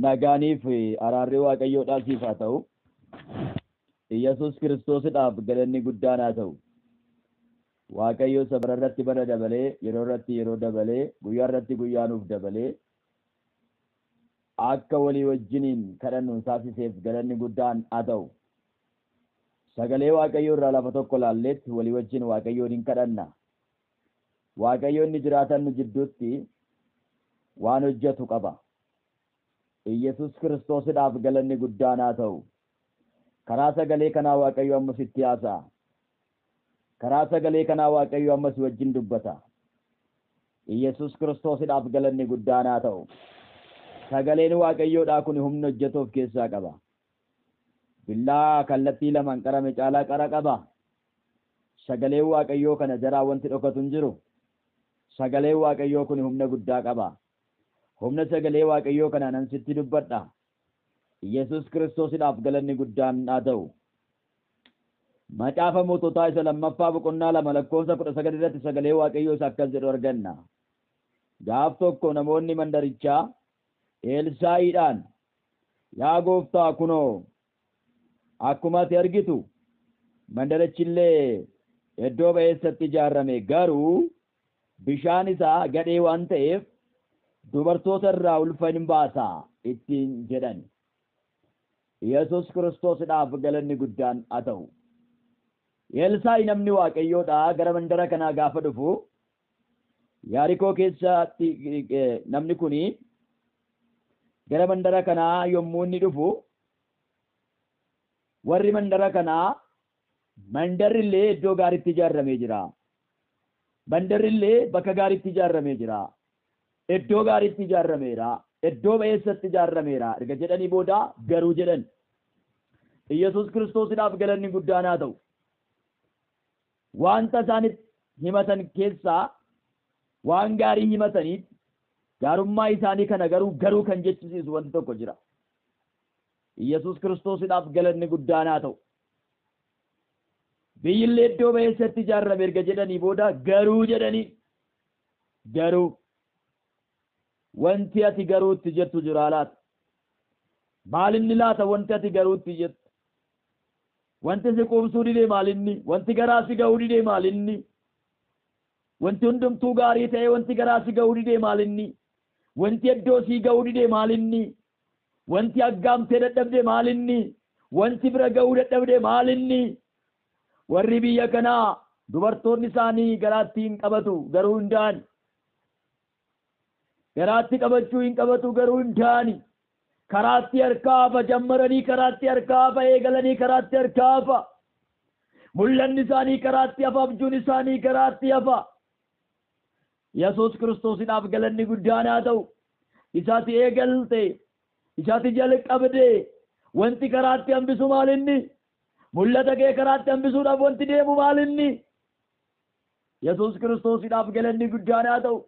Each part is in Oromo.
Nagaaniif araarri Waaqayyoodhaaf siif haa ta'u. Yesuus Kiristoosidhaaf galanni guddaan haa ta'u. Waaqayyo bara irratti bara dabalee, yeroo irratti yeroo dabalee, guyyaa irratti guyyaa nuuf dabalee akka walii wajjiniin kadhannu taasiseef galanni guddaan haa ta'u. Sagalee Waaqayyoo irraa lafa tokko laalletti walii wajjin Waaqayyoon hin kadhanna. Waaqayyo inni jiraatan nu jidduutti waan hojjetu qaba. Yesuus Kiristoosidhaaf galanni guddaan haa ta'u. Karaa sagalee kanaa Waaqayyo ammas itti haasa'a. Karaa sagalee kanaa Waaqayyo ammas wajjin dubbata. Yesuus Kiristoosidhaaf galanni guddaan haa ta'u. Sagaleen Waaqayyoodhaa kun humna hojjetu of keessaa qaba. Billaa kallattii lamaan qarame caalaa qara qaba. Sagaleen Waaqayyoo kana jaraa wanti dhokatu hin jiru. Sagaleen Waaqayyoo kun humna guddaa qaba. Humna sagalee Waaqayyoo kanaan sitti dubbadha. Yesuus Kiristoosidhaaf galanni guddaan haa ta'u. Macaafa Moototaa isa 2:2 irratti sagalee Waaqayyoo isa akkas jedhu arganna. Gaaf tokko namoonni mandarichaa Elsaa'iidhaan, yaa gooftaa kunoo akkuma ati argitu mandarichillee iddoo ba'eessatti ijaarame, garuu bishaan isaa gadhee waan ta'eef dubartoota irraa ulfa hin baasaa ittiin jedhan. Yesuus Kiristoosidhaaf galanni guddaan haa ta'u. Elsaa'i namni Waaqayyoodhaa gara mandara kanaa gaafa dhufu, Yaarikoo keessatti namni kuni gara mandara kanaa yommuu inni dhufu, warri mandara kanaa mandarrillee iddoo gaariitti ijaarramee jira. Mandarrillee bakka gaariitti ijaarramee jira. Iddoo gaariitti ijaarrameera. Iddoo ba'eessatti ijaarrameera. Erga jedhanii booda garuu jedhan. Yesuus Kiristoosidhaaf galanni guddaan haa ta'u. Wanta isaanitti himatan keessaa waan gaarii himataniif gaarummaa isaanii kana garuu kan jechisiisu wanti tokko jira. Yesuus Kiristoosidhaaf galanni guddaan haa ta'u. Biyyillee iddoo ba'eessatti ijaarrame erga jedhanii booda garuu jedhanii. Garuu wanti ati garuutti jettu jira laata? Maalinni laata wanti ati garuutti jettu? Wanti si quubsuu didee maalinni? Wanti garaa si ga'uu didee maalinni? Wanti hundumtuu gaarii ta'e wanti garaa si ga'uu didee maalinni? Wanti iddoo si ga'uu didee maalinni? Wanti aggaamtee dadhabdee maalinni? Wanti bira ga'uu dadhabdee maalinni? Warri biyya kanaa dubartoonni isaanii garaatti hin qabatu garuu hin da'an. Garaatti qabachuu hin qabatu garuu hin da'ani. Karaatti harkaa hafa, jammaranii karaatti harkaa hafa, eegalanii karaatti harkaa hafa. Mul'anni isaanii karaatti hafa, abjuun isaanii karaatti hafa. Yesuus Kiristoosidhaaf galanni guddaan haa ta'u. Isaati eegalte, isaati jalqabde, wanti karaatti hambisu maalinni? Mul'ata kee karaatti hambisuudhaaf wanti deemu maalinni? Yesuus Kiristoosidhaaf galanni guddaan haa ta'u.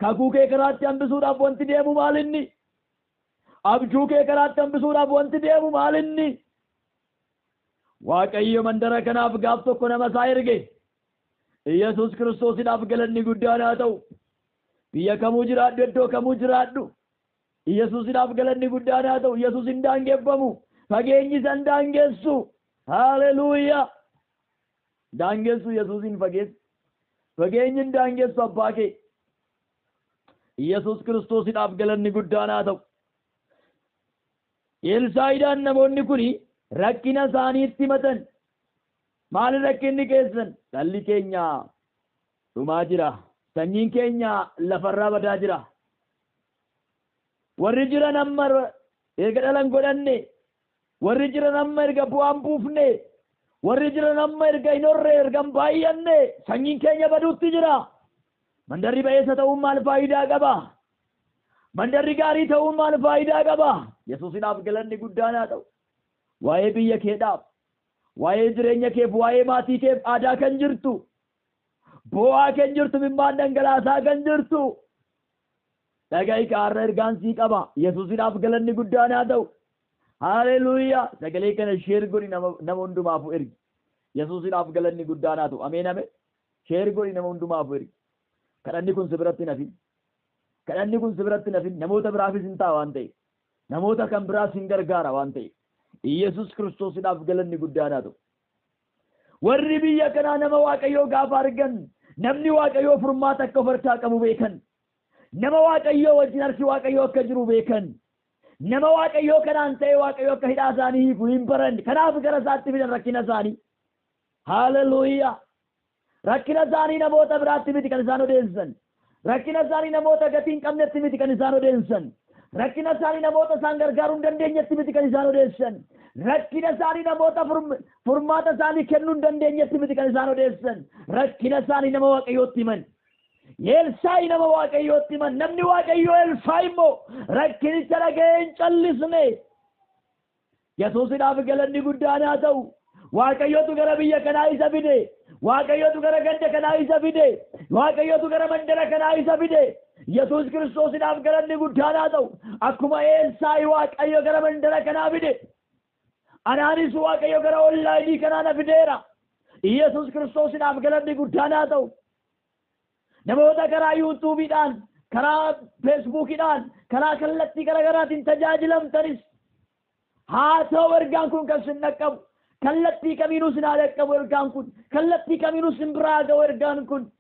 Kakuu kee karaatti hambisuudhaaf wanti deemu maalinni? Abjuu kee karaatti hambisuudhaaf wanti deemu maalinni? Waaqayyo mandara kanaaf gaaf tokko nama isaa erge. Yesuus Kiristoosidhaaf galanni guddaan haa ta'u. Biyya kamuu jiraadhu, iddoo kamuu jiraadhu, Yesuusidhaaf galanni guddaan haa ta'u. Yesuus hin daangeffamu. Fageenyi isa hin daangessu. Haaleluyyaa. Daangessu Yesuus hin fageessu. Fageenyi hin daangessu abbaa kee. Yesuus Kiristoosidhaaf galanni guddaan haa ta'u. Elsaa'iidhaan namoonni kun rakkina isaaniitti himatan. Maali rakkinni keessan? Dhalli keenya dhumaa jira. Sanyiin keenya lafarraa badaa jira. Warri jiran amma erga dhalan godhanne, warri jiran amma erga bu'aan buufne, warri jiran amma erga hin horre, erga hin baay'anne, sanyiin keenya baduutti jira. Mandarri ba'eessa ta'uun maal faayidaa qaba? Mandarri gaarii ta'uun maal faayidaa qaba? Yesuusidhaaf galanni guddaan haa ta'u. Waa'ee biyya keedhaaf, waa'ee jireenya keef, waa'ee maatii keef aadaa kan jirtu, boo'aa kan jirtu, mimmaan dhangalaasaa kan jirtu. Dhaga'i kaarra ergaansii qaba. Yesuusidhaaf galanni guddaan haa ta'u. Haaleluyyaa. Sagalee kana sheer godhi nama hundumaafu ergi. Yesuusidhaaf galanni guddaan haa ta'u. Ameen ameen. Sheer godhi nama hundumaafu ergi. Kadhanni kun si biratti nafin. Kadhanni kun si biratti nafin. Namoota biraafis hin ta'a waan ta'e. namoota kan biraas hin gargaara waan ta'eef Yesuus Kiristoosidhaaf galanni guddaan haa ta'u. Warri biyya kanaa nama Waaqayyoo gaafa argan namni Waaqayyoo furmaata akka of harkaa qabu beekan. Nama Waaqayyoo wajjin harki Waaqayyoo akka jiru beekan. Nama Waaqayyoo kanaan ta'e Waaqayyoo akka hidhaa isaanii hiiku hin baran. Kanaaf gara isaatti fidan rakkina isaanii. Haaleluyyaa. Rakkina isaanii namoota biraatti miti kan isaan odeessan. Rakkina isaanii namoota gatii hin qabnetti miti kan isaan odeessan. Rakkina isaanii namoota isaan gargaaruu hin dandeenyetti miti kan isaan odeessan. Rakkina isaanii namoota furmaata isaanii kennuu hin dandeenyetti miti kan isaan odeessan. Rakkina isaanii nama Waaqayyootti himan. Elsaa'i nama Waaqayyootti himan. Namni Waaqayyoo Elsaa'i immoo rakkinicha dhaga'ee hin callisne. Yesuusidhaaf galanni guddaan haa ta'u. Waaqayyootu gara biyya kanaa isa fide. Waaqayyootu gara ganda kanaa isa fide. Waaqayyootu gara mandara kanaa isa fide. Yesuus Kiristoosidhaaf galanni guddaan haa ta'u. Akkuma Elsaa'i Waaqayyo gara mandara kanaa fide. Anaanis Waaqayyo gara onlaayinii kanaa na fideera. Yesuus Kiristoosidhaaf galanni guddaan haa ta'u. Namoota karaa yuutuubiidhaan, karaa feesbuukiidhaan, karaa kallattii garaagaraatiin tajaajilamtanis haa ta'u ergaan kun kan sin dhaqqabu. Kallattii kamiinuu sin haa dhaqqabu ergaan kun. Kallattii kamiinuu sin biraa ga'u ergaan kun.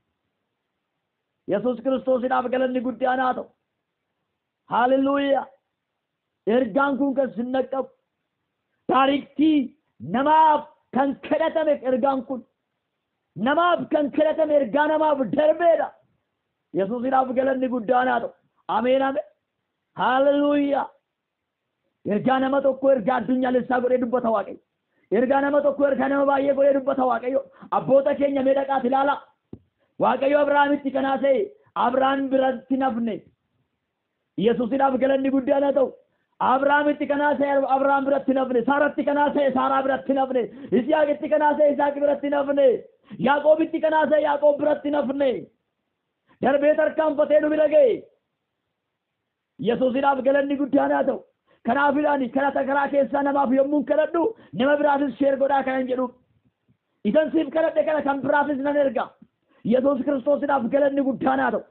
Yesuus Kiristoosidhaaf galanni guddaan haa ta'u. Haaleluyyaa. Ergaan kun kan sin dhaqqabu. Taariktii namaaf kan kadhatame ergaan kun. Namaaf kan kadhatame ergaa namaaf darbeedha. Yesuusidhaaf galanni guddaan haa ta'u. Ameen ameen. Haaleluyyaa. Ergaa nama tokko ergaa addunyaalessaa godhee dubbata Waaqayyo. Ergaa nama tokko ergaa nama baay'ee godhee dubbata Waaqayyo. Abboota keenya mee dhaqaati ilaala. Waaqayyo Abrahaamitti kanaa ta'e Abrahaam biratti nafne. Yesuusidhaaf galanni guddaan haa ta'u. Abrahaamitti kanaa ta'e Abrahaam biratti nafne. Saaratti kanaa ta'e Saaraa biratti nafne. Isiyaaqitti kanaa ta'e Isaaq biratti nafne. Yaaqoobitti kanaa ta'e Yaaqoob biratti nafne. Darbee tarkaanfatee nu bira ga'e. Yesuusidhaaf galanni guddaan haa ta'u. Kanaafidhaan kadhata karaa keessaa namaaf yommuu kadhadhu nama biraafis sheer godhaa kanan jedhu. Isan siif kadhadhe kana kan biraafis nan erga. Yesuus Kiristoosidhaaf galanni guddaan haa ta'u.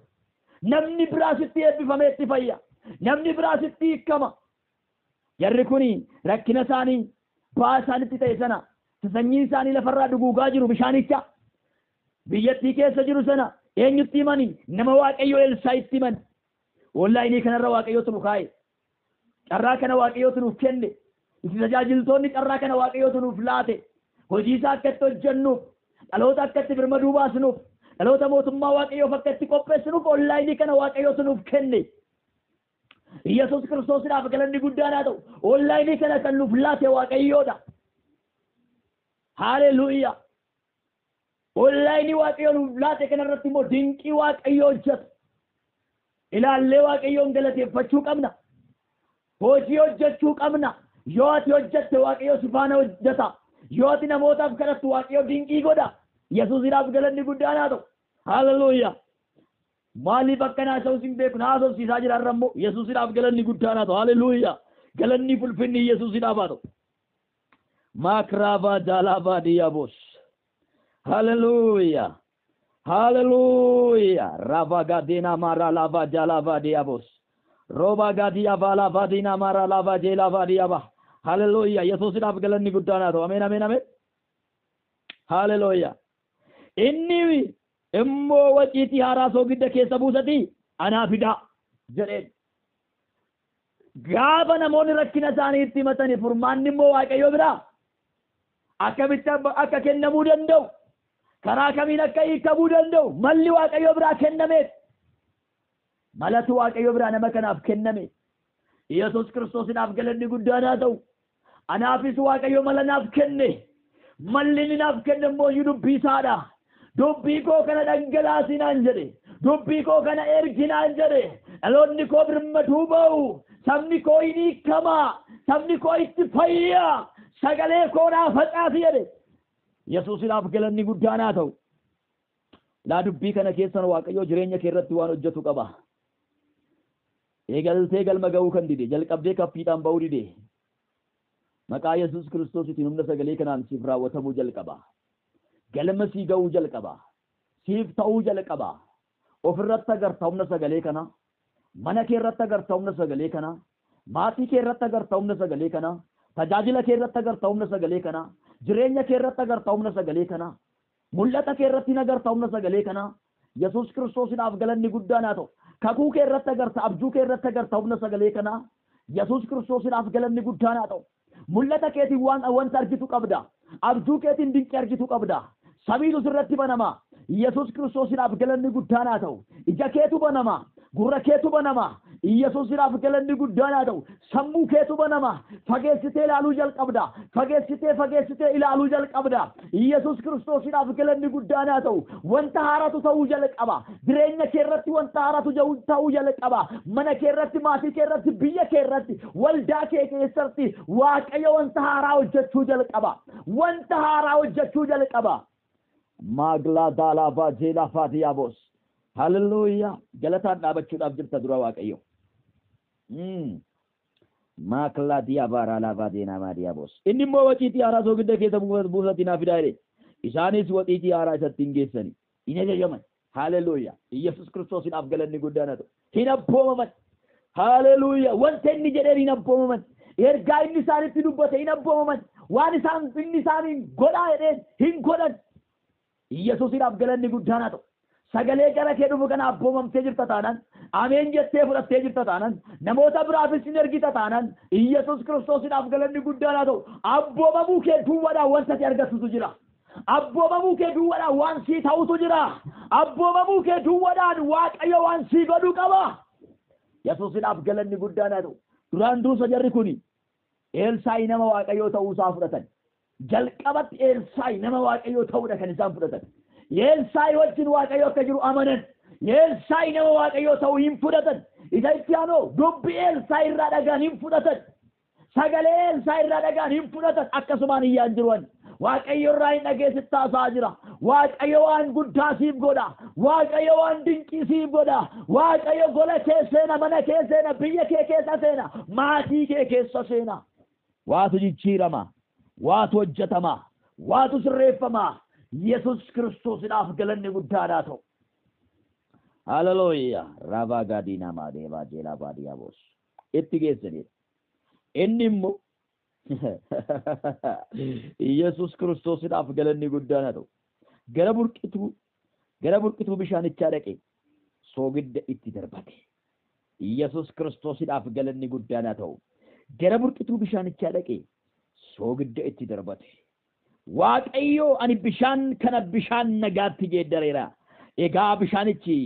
Namni biraasitti eebbifamee itti fayya. Namni biraasitti hiikama. Jarri kuni rakkina isaanii ba'aa isaanitti ta'e sana sanyii isaanii lafarraa duguugaa jiru bishaanicha. Biyyattii keessa jiru sana eenyutti himanii nama Waaqayyo Elsaa'itti himan. Onlaayinii kanarra Waaqayyootu nu kaa'e. Carraa kana Waaqayyootu nuuf kenne. Itti tajaajiltoonni carraa kana Waaqayyootu nuuf laate. Hojii isaa akka itti hojjennuuf, dhaloota akka itti birmaduu baasnuuf, dhaloota mootummaa Waaqayyoof akka itti qopheessinuuf onlaayinii kana Waaqayyootu nuuf kenne. Yesuus Kiristoosidhaaf galanni guddaan haa ta'u. Onlaayinii kana kan nuuf laate Waaqayyoodha. Haaleluyyaa. Onlaayinii Waaqayyoo nuuf laate kanarratti immoo dinqii Waaqayyoo hojjeta. Ilaallee Waaqayyoon galateeffachuu qabna. Hojii hojjechuu qabna. Yoo ati hojjette Waaqayyo si faana hojjeta. Yoo ati namootaaf kadhattu Waaqayyo dinqii godha. Yesuusidhaaf galanni guddaan haa ta'u. Haaleluyyaa. Maaliif akkana haasa'us hin beeku haasofsiisaa jira irra immoo Yesuusidhaaf galanni guddaan haa ta'u. Haaleluyyaa. Galanni fulfinni Yesuusidhaaf haa ta'u. Makraavaa jaalaavaa diyaabos. Haaleluyyaa. Hallelujah. Rava gadina mara lava jalava diabos. Roba gadia vala vadina mara lava jelava diaba. Hallelujah. Yesuusidhaaf galanni guddaan haa ta'u. Ameen ameen ameen. Hallelujah. Inni immoo waciitii haaraa soogidda keessa buusati anaa fidaa jedheen. Gaafa namoonni rakkina isaanii itti himatanii furmaanni immoo Waaqayyo biraa akkamitti akka kennamuu danda'u. Karaa kamiin akka hiikamuu danda'u malli Waaqayyo biraa kennameef. Malatu Waaqayyo biraa nama kanaaf kenname. Yesuus Kiristoosidhaaf galanni guddaan haa ta'u. Anaafis Waaqayyo mala naaf kenne. Malli inni naaf kenne immoo dubbii isaadha. Dubbii koo kana dhangalaasinaan jedhe. Dubbii koo kana erginaan jedhe. Dhaloonni koo birmatuu ba'u. Sabni koo hin hiikamaa. Sabni koo itti fayyaa. Sagalee koo naa facaasi jedhe. Yesuusidhaaf galanni guddaan haa ta'u. Laa dubbii kana keessan Waaqayyo jireenya kee irratti waan hojjetu qaba. Eegaltee galma ga'uu kan dide jalqabdee kaffiidhaan ba'uu dide. Maqaa Yesuus Kiristoositiin humna sagalee kanaan siif raawwatamuu jalqaba. Galma sii ga'uu jalqaba. Siif ta'uu jalqaba. Ofirratti agarta humna sagalee kana. Mana kee irratti agarta humna sagalee kana. maatii kee irratti agarta humna sagalee kana, tajaajila kee irratti agarta humna sagalee kana, jireenya kee irratti agarta humna sagalee kana, mul'ata kee irratti agarta humna sagalee kana. Yesuus Kiristoosiidhaaf galanni guddaan haa ta'u. Kakuu kee irratti agarta, abjuu kee irratti agarta humna sagalee kana. Yesuus Kiristoosiidhaaf galanni guddaan haa ta'u. Mul'ata keetiin wanta argitu qabda, abjuu keetiin dinqii argitu qabda. Samiitu sirratti banama. Yesuus Kiristoosiidhaaf galanni guddaan haa ta'u. Ija keetu banama, gurra keetu banama. Yesuusiidhaaf galanni guddaan haa ta'u. Sammuu keetu banama. Fageessitee ilaaluu jalqabda. Fageessitee ilaaluu jalqabda. Yesuus Kiristoosiidhaaf galanni guddaan haa ta'u. Wanta haaratu ta'uu jalqaba. Jireenya kee irratti wanta haaratu ta'uu jalqaba. Mana kee irratti, maatii kee irratti, biyya kee irratti, waldaa kee keessatti Waaqayyo wanta haaraa hojjechuu jalqaba. Wanta haaraa hojjechuu jalqaba. Maagla daalaa jeelaa faatiyaabos. Hallelujah. Galataan dhaabachuudhaaf jirta dura Waaqayyo. Maakla diyaabaaraa laafaa deenaa maadiyaabos. Inni immoo waciitii haaraa soogidda keessa buusatti naaf fidaa. Isaanis waciitii haaraa isatti hin geessani. Hin ajajaman. Hallelujah. Yesuus Kiristoosiidhaaf galanni guddaan haa ta'u. Hin abboomaman. Hallelujah. Wanta inni jedheen hin abboomaman. Ergaa inni isaanitti dubbate hin abboomaman. Waan inni isaaniin godhaa jedheen hin godhan. Yesuusiidhaaf galanni guddaan haa ta'u. Sagalee gara kee dhufu kana abboomamtee jirta taanaan, ameen jettee fudhattee jirta taanaan, namoota biraafis hin ergita taanaan, Yesuus Kiristoosiidhaaf galanni guddaan haa ta'u. Abboomamuu kee duwwaadhaan wanta ati argattutu jira. Abboomamuu kee duwwaadhaan waan sii ta'utu jira. Abboomamuu kee duwwaadhaan Waaqayyo waan sii godhu qaba. Yesuusiidhaaf galanni guddaan haa ta'u. Duraan duusa jarri kuni Elsaa'i nama Waaqayyoo ta'uu isaa fudhatan. Jalqabatti Elsaa'i nama Waaqayyoo ta'uudha kan isaan fudhatan. Elsaa'i wajjin Waaqayyo akka jiru amanan. Elsaa'i nama Waaqayyoo ta'uu hin fudhatan. Isa itti aanoo dubbii Elsaa'i irraa dhagaan hin fudhatan. Sagalee Elsaa'i irraa dhagaan hin fudhatan. Akkasumaan iyyaan jiruwan. Waaqayyo irraa hin dhageessitti haasa'aa jira. Waaqayyo waan guddaa siif godha. Waaqayyo waan dinqii siif godha. Waaqayyo gola kee seena, mana kee seena, biyya kee keessa seena, maatii kee keessa seena. Waatu jijjiirama. Waatu hojjetama. Waatu sirreeffama. Yesuus Kiristoosiidhaaf galanni guddaan haa ta'u. Hallelujah. Rabaa gaadiinaa maadeebaa jeelaa baadiyyaabos. Itti geessanii. Inni immoo Yesuus Kiristoosiidhaaf galanni guddaan haa ta'u. Gara burqituu bishaanichaa dhaqe soogidda itti darbate. Yesuus Kiristoosiidhaaf galanni guddaan haa ta'u. Gara burqituu bishaanichaa dhaqe soogidda itti darbate. Waaqayyo ani bishaan kana bishaan nagaatti geeddareera. Egaa bishaanichi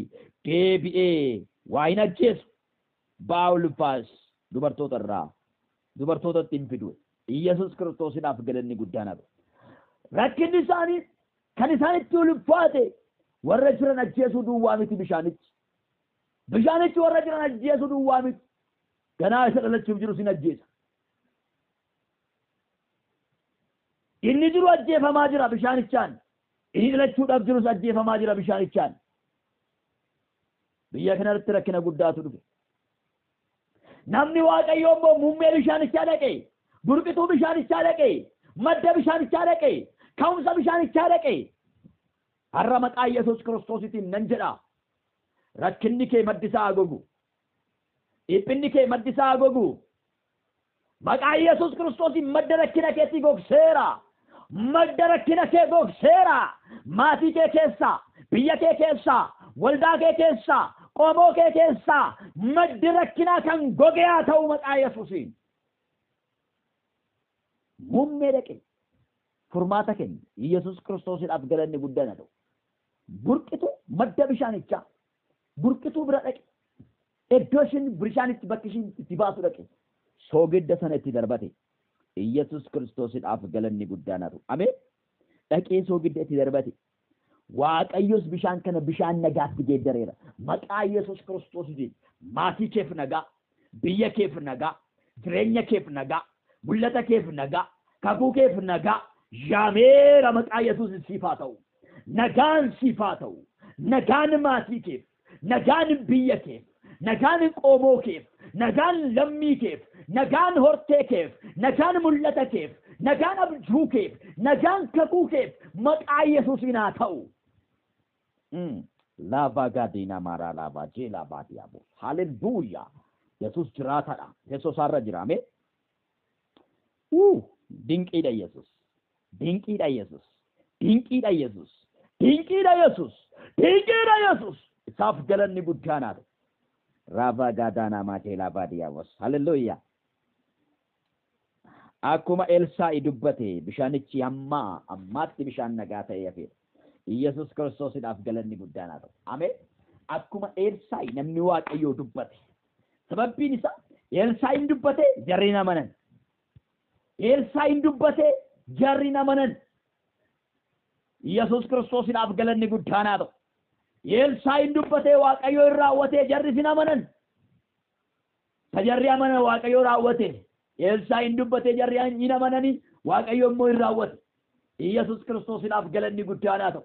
deebi'ee waa hin ajjeesu. Baawulfaas dubartoota irraa dubartootatti hin fidu. Yesuus Kiristoosiidhaaf galanni guddaan haa ta'u. Rakkinni isaanii kan isaanitti ulfaate warra jiran ajjeesuu duwwaa miti bishaanichi. Bishaanichi warra jiran ajjeesuu duwwaa miti. Ganaa isa dhalachuuf jiru sin ajjeesa. Inni jiru ajjeefamaa jira bishaanichaan. Inni dhalachuudhaaf jirus ajjeefamaa jira bishaanichaan. Biyya kanarratti rakkina guddaatu dhufe. Namni Waaqayyoo immoo muummee bishaanichaa dhaqe, burqituu bishaanichaa dhaqe, madda bishaanichaa dhaqe, ka'umsa bishaanichaa dhaqe. Har'a maqaa Yesuus Kiristoositiin nan jedha. Rakkinni kee maddisaa haguugu. Dhiphinni kee maddisaa haguugu. Maqaa Yesuus Kiristoosiin madda rakkina keetii gogseera. Madda rakkina kee gogseera. Maatii kee keessa, biyya kee keessa, waldaa kee keessa, qomoo kee keessa maddi rakkinaa kan goge haa ta'u maqaa Yesuusiin. Muummee dhaqe furmaata kenne Yesuus Kiristoosiidhaaf galanni guddaan haa ta'u. Burqituu madda bishaanichaa burqituu bira dhaqe. Iddoo ishiin bishaanitti bakki ishiin itti baasu dhaqe. Soogidda sana itti darbate. Yesuus Kiristoosiidhaaf galanni guddaan haa ta'u. Ameen. Dhaqee soogidda itti darbate. Waaqayyos bishaan kana bishaan nagaatti geeddareera. Maqaa Yesuus Kiristoositiin maatii keef nagaa, biyya keef nagaa, jireenya keef nagaa, mul'ata keef nagaa, kakuu keef nagaa. Yaameera maqaa Yesuus siif haa ta'u. Nagaan siif haa ta'u. Nagaan maatii keef, nagaan biyya keef, nagaan qomoo keef, nagaan lammii keef, nagaan hortee keef, nagaan mul'ata keef, nagaan abjuu keef, nagaan kakuu keef maqaa Yesuusiin haa ta'u. Lava gadina mara lava jela badiabo. Hallelujah. Yesus jiraataadha. Yesus har'a jiraame. Dinqiidha Yesus. Dinqiidha Yesus. Dinqiidha Yesus. Dinqiidha Yesus. Dinqiidha Yesus. Isaaf galanni guddaanaadha. Raava gaadaanaa maateelaa baadiyyaawwas. Hallelujaa. Akkuma Elsaa'i dubbate bishaanichi ammaatti bishaan nagaa ta'ee hafeera. Yesus Kiristoosidhaaf galanni guddaanaadha. Ameen. Akkuma Elsaa'i namni Waaqayyoo dubbate. Sababbiin isaa Elsaa'iin dubbate jarri namanan. Elsaa'iin dubbate jarri namanan. Yesus Kiristoosidhaaf galanni guddaanaadha. Elsaa'iin dubbate Waaqayyoo irraa raawwate jarri namanan. Tajarri amanan Waaqayyoo raawwate. Elsaa'iin dubbate jarri namanani Waaqayyoo immoo irraa raawwate. Yesus Kiristoosidhaaf galanni guddaanaadha.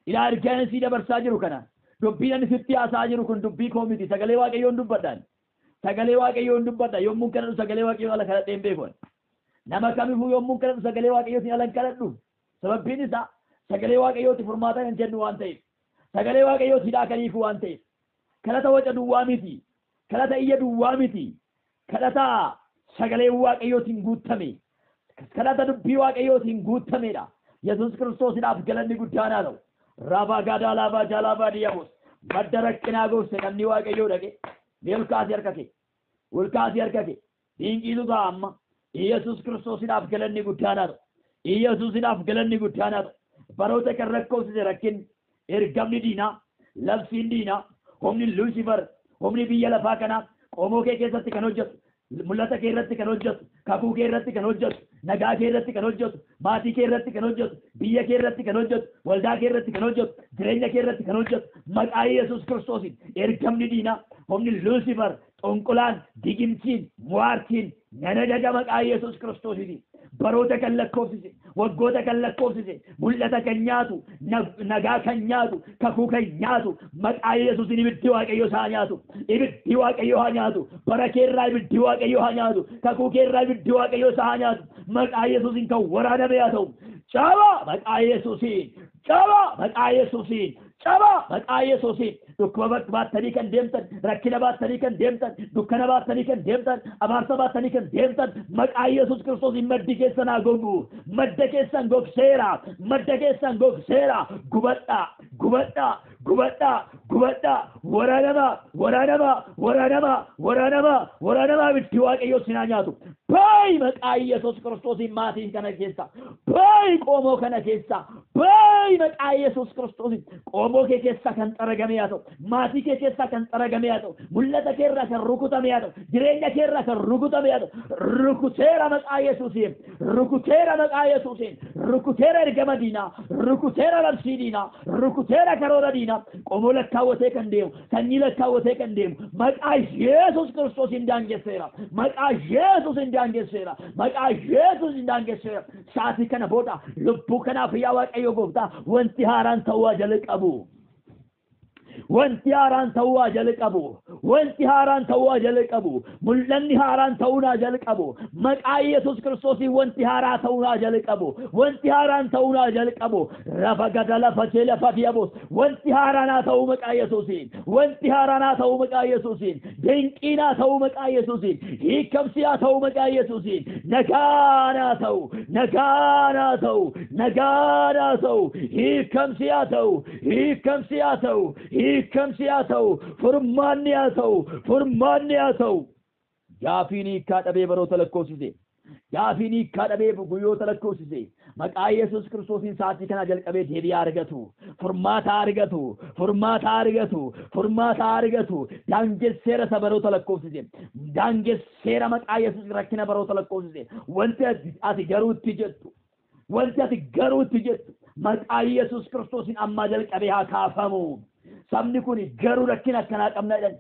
Ilaa ergaan si dabarsaa jiru kana. Dubbiin ani sitti haasaa jiru kun dubbii koo miti. Sagalee Waaqayyoon dubbadhaan. Sagalee Waaqayyoon dubbadha. Yommuu kadhadhu sagalee Waaqayyoo ala kadhadhee hin beekon. Nama kamiifuu yommuu kadhadhu sagalee Waaqayyootiin ala hin kadhadhu. Sababbiin isaa sagalee Waaqayyooti furmaata kan jennu waan ta'eef. Sagalee Waaqayyooti daakaniifu waan ta'eef. Kadhata waca duwwaa miti. Kadhata iyya duwwaa miti. Kadhata sagalee Waaqayyootiin guutame. Kadhata dubbii Waaqayyootiin guutameedha. Yesus Kiristoosidhaaf galanni guddaanaa ta'u. Raabaa gaadaa laabaa jaalaa baadiyyaawwas. Madda rakkinaa goose namni Waaqayyoo dhaqe. Mee ulkaasii harka kee. Ulkaasii harka kee. Dinqiitu ta'a amma. Yesus Kiristoosidhaaf galanni guddaanaa ta'u. Yesuusidhaaf galanni guddaanaa ta'u. Baroota kan rakkoofsise rakkin ergamni diinaa, labsiin diinaa, humni Luusifer, humni biyya lafaa kanaa qomoo kee keessatti kan hojjetu. Mul'ata kee irratti kan hojjetu, kakuu kee irratti kan hojjetu, nagaa kee irratti kan hojjetu, maatii kee irratti kan hojjetu, biyya kee irratti kan hojjetu, waldaa kee irratti kan hojjetu, jireenya kee irratti kan hojjetu, maqaa Yesus Kiristoosiin ergamni diinaa, humni Luusifer, xonqulaan, digimtiin, muwaartiin, nanajaja maqaa Yesus Kiristoosiitiin. Baroota kan lakkoofsise, waggoota kan lakkoofsise, mul'ata kan nyaatu, nagaa kan nyaatu, kakuu kan nyaatu, maqaa Yesuusiin ibiddi Waaqayyoo isaa nyaatu, ibiddi Waaqayyoo haa nyaatu, bara keerraa ibiddi Waaqayyoo haa nyaatu, kakuu keerraa ibiddi Waaqayyoo isaa haa nyaatu, maqaa Yesuusiin kan waraaname haa ta'u, caba maqaa Yesuusiin, caba maqaa Yesuusiin, caba maqaa Yesuusiin. Dhukkuba baattanii kan deemtan, rakkina baattanii kan deemtan, dukkana baattanii kan deemtan, abaarsa baattanii kan deemtan, maqaa Yesus Kiristoosiin maddi keessan haa gogu, madda keessan gogseera, madda keessan gogseera, gubadhaa, gubadhaa, gubadhaa, gubadhaa, waraanamaa, waraanamaa, waraanamaa, waraanamaa, waraanamaa ibiddi Waaqayyoo sinaa nyaatu. Baay maqaa Yesus Kiristoosiin maatiin kana keessa, baay qomoo kana keessa, baay maqaa Yesus Kiristoosiin qomoo kee keessa kan xaragame haa ta'u. Maatii kee keessaa kan xaragamee haa ta'u, mul'ata kee irraa kan rukutamee haa ta'u, jireenya kee irraa kan rukutamee haa ta'u, rukuteera maqaa Yesuusiin, rukuteera maqaa Yesuusiin, rukuteera ergama diinaa, rukuteera labsii diinaa, rukuteera karoora diinaa, qomoo lakkaawwatee kan deemu, sanyii lakkaawwatee kan deemu, maqaa Yesus Kiristoosiin daangesseera, maqaa Yesuusiin daangesseera, maqaa Yesuusiin daangesseera. Sa'aatii kana booda lubbuu kanaaf yaa Waaqayyo Gooftaa wanti haaraan ta'uu jalqabu. Wanti haaraan ta'uu jalqabu, wanti haaraan ta'uu jalqabu, mul'anni haaraan ta'uu jalqabu, maqaa Yesus Kiristoosiin wanti haaraa ta'uu jalqabu, wanti haaraan ta'uu jalqabu, lafa gada lafa jee lafa diabos, wanti haaraan ta'uu maqaa Yesuusiin, wanti haaraan ta'uu maqaa Yesuusiin, dinqiin ta'uu maqaa Yesuusiin, hiikamsi ta'uu maqaa Yesuusiin, nagaan ta'uu, nagaan ta'uu, nagaan ta'uu, hiikamsi ta'uu, hiikamsi ta'uu. Hiikamsi haa ta'u, furmaanni haa ta'u, furmaanni haa ta'u. Gaafiin hiikkaa dhabee baroota lakkoofsise, gaafiin hiikkaa dhabee guyyoota lakkoofsise, maqaa Yesus Kiristoosiin sa'aatii kana jalqabee deebi'aa argatu, furmaata argatu, furmaata argatu, furmaata argatu. Daangesseera isa baroota lakkoofsise, daangesseera maqaa Yesus rakkina baroota lakkoofsise. Wanti ati garuutti jettu, wanti ati garuutti jettu, maqaa Yesus Kiristoosiin ammaa jalqabee haa kaafamu. Sabni kun garuu rakkina akkanaa qabna jedhan,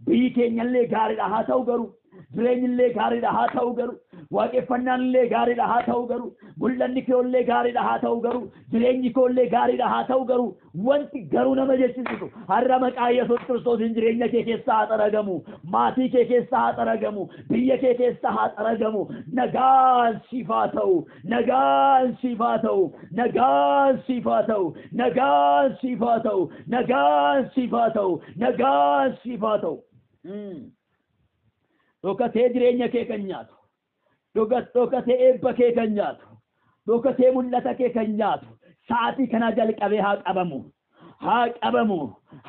biyyi keenyallee gaariidha haa ta'u garuu, jireenyillee gaariidha haa ta'u garuu, waaqeffannaanillee gaariidha haa ta'u garuu, mul'anni keellee gaariidha haa ta'u garuu, jireenyi keellee gaariidha haa ta'u garuu, wanti garuu nama jechisiisu har'a maqaa Yesus Kiristoosiin jireenya kee keessaa haa xaragamu, maatii kee keessaa haa xaragamu, biyya kee keessaa haa xaragamu. Nagaan siif haa ta'u, nagaan siif haa ta'u, nagaan siif haa ta'u, nagaan siif haa ta'u, nagaan siif haa ta'u, nagaan siif haa ta'u. dhokatee jireenya kee kan nyaatu, dhokatee eebba kee kan nyaatu, dhokatee mul'ata kee kan nyaatu sa'aatii kana jalqabee haa qabamu, haa qabamu,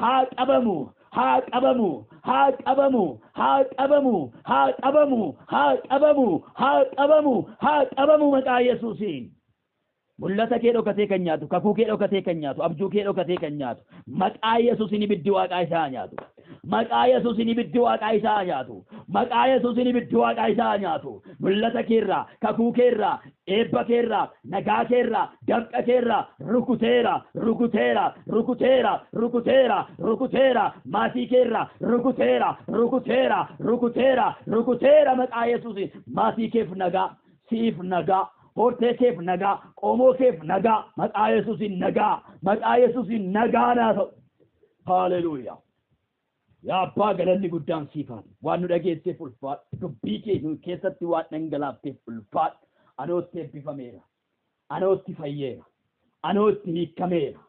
haa qabamu, haa qabamu, haa qabamu, haa qabamu, haa qabamu, haa qabamu, haa qabamu, haa qabamu maqaa Yesuusiin. mul'ata kee dhokatee kan nyaatu, kakuu kee dhokatee kan nyaatu, abjuu kee dhokatee kan nyaatu maqaa Yesuusiin ibiddi Waaqaa isaa nyaatu. maqaa Yesuusiin ibiddi Waaqaa isaa nyaatu. maqaa Yesuusiin ibiddi Waaqaa isaa nyaatu. mul'ata keerraa, kakuu keerraa, eebba keerraa, nagaa keerraa, damqa keerraa rukuteera, rukuteera, rukuteera, rukuteera, rukuteera, maatii keerraa rukuteera, rukuteera, rukuteera, rukuteera maqaa Yesuusiin. maatii keef nagaa, siif nagaa, hortee keef nagaa, qomoo keef nagaa, maqaa Yesuusiin nagaa, maqaa Yesuusiin nagaa naa ta'u. Haleluuyaa. yaa abbaa galanni guddaan siif haa ta'u. waan nu dhageesseef ulfaadhu, dubbii kee keessatti waan dhangalaafteef ulfaadhu. anootti eebbifameera, anootti fayyeera, anootti hiikameera,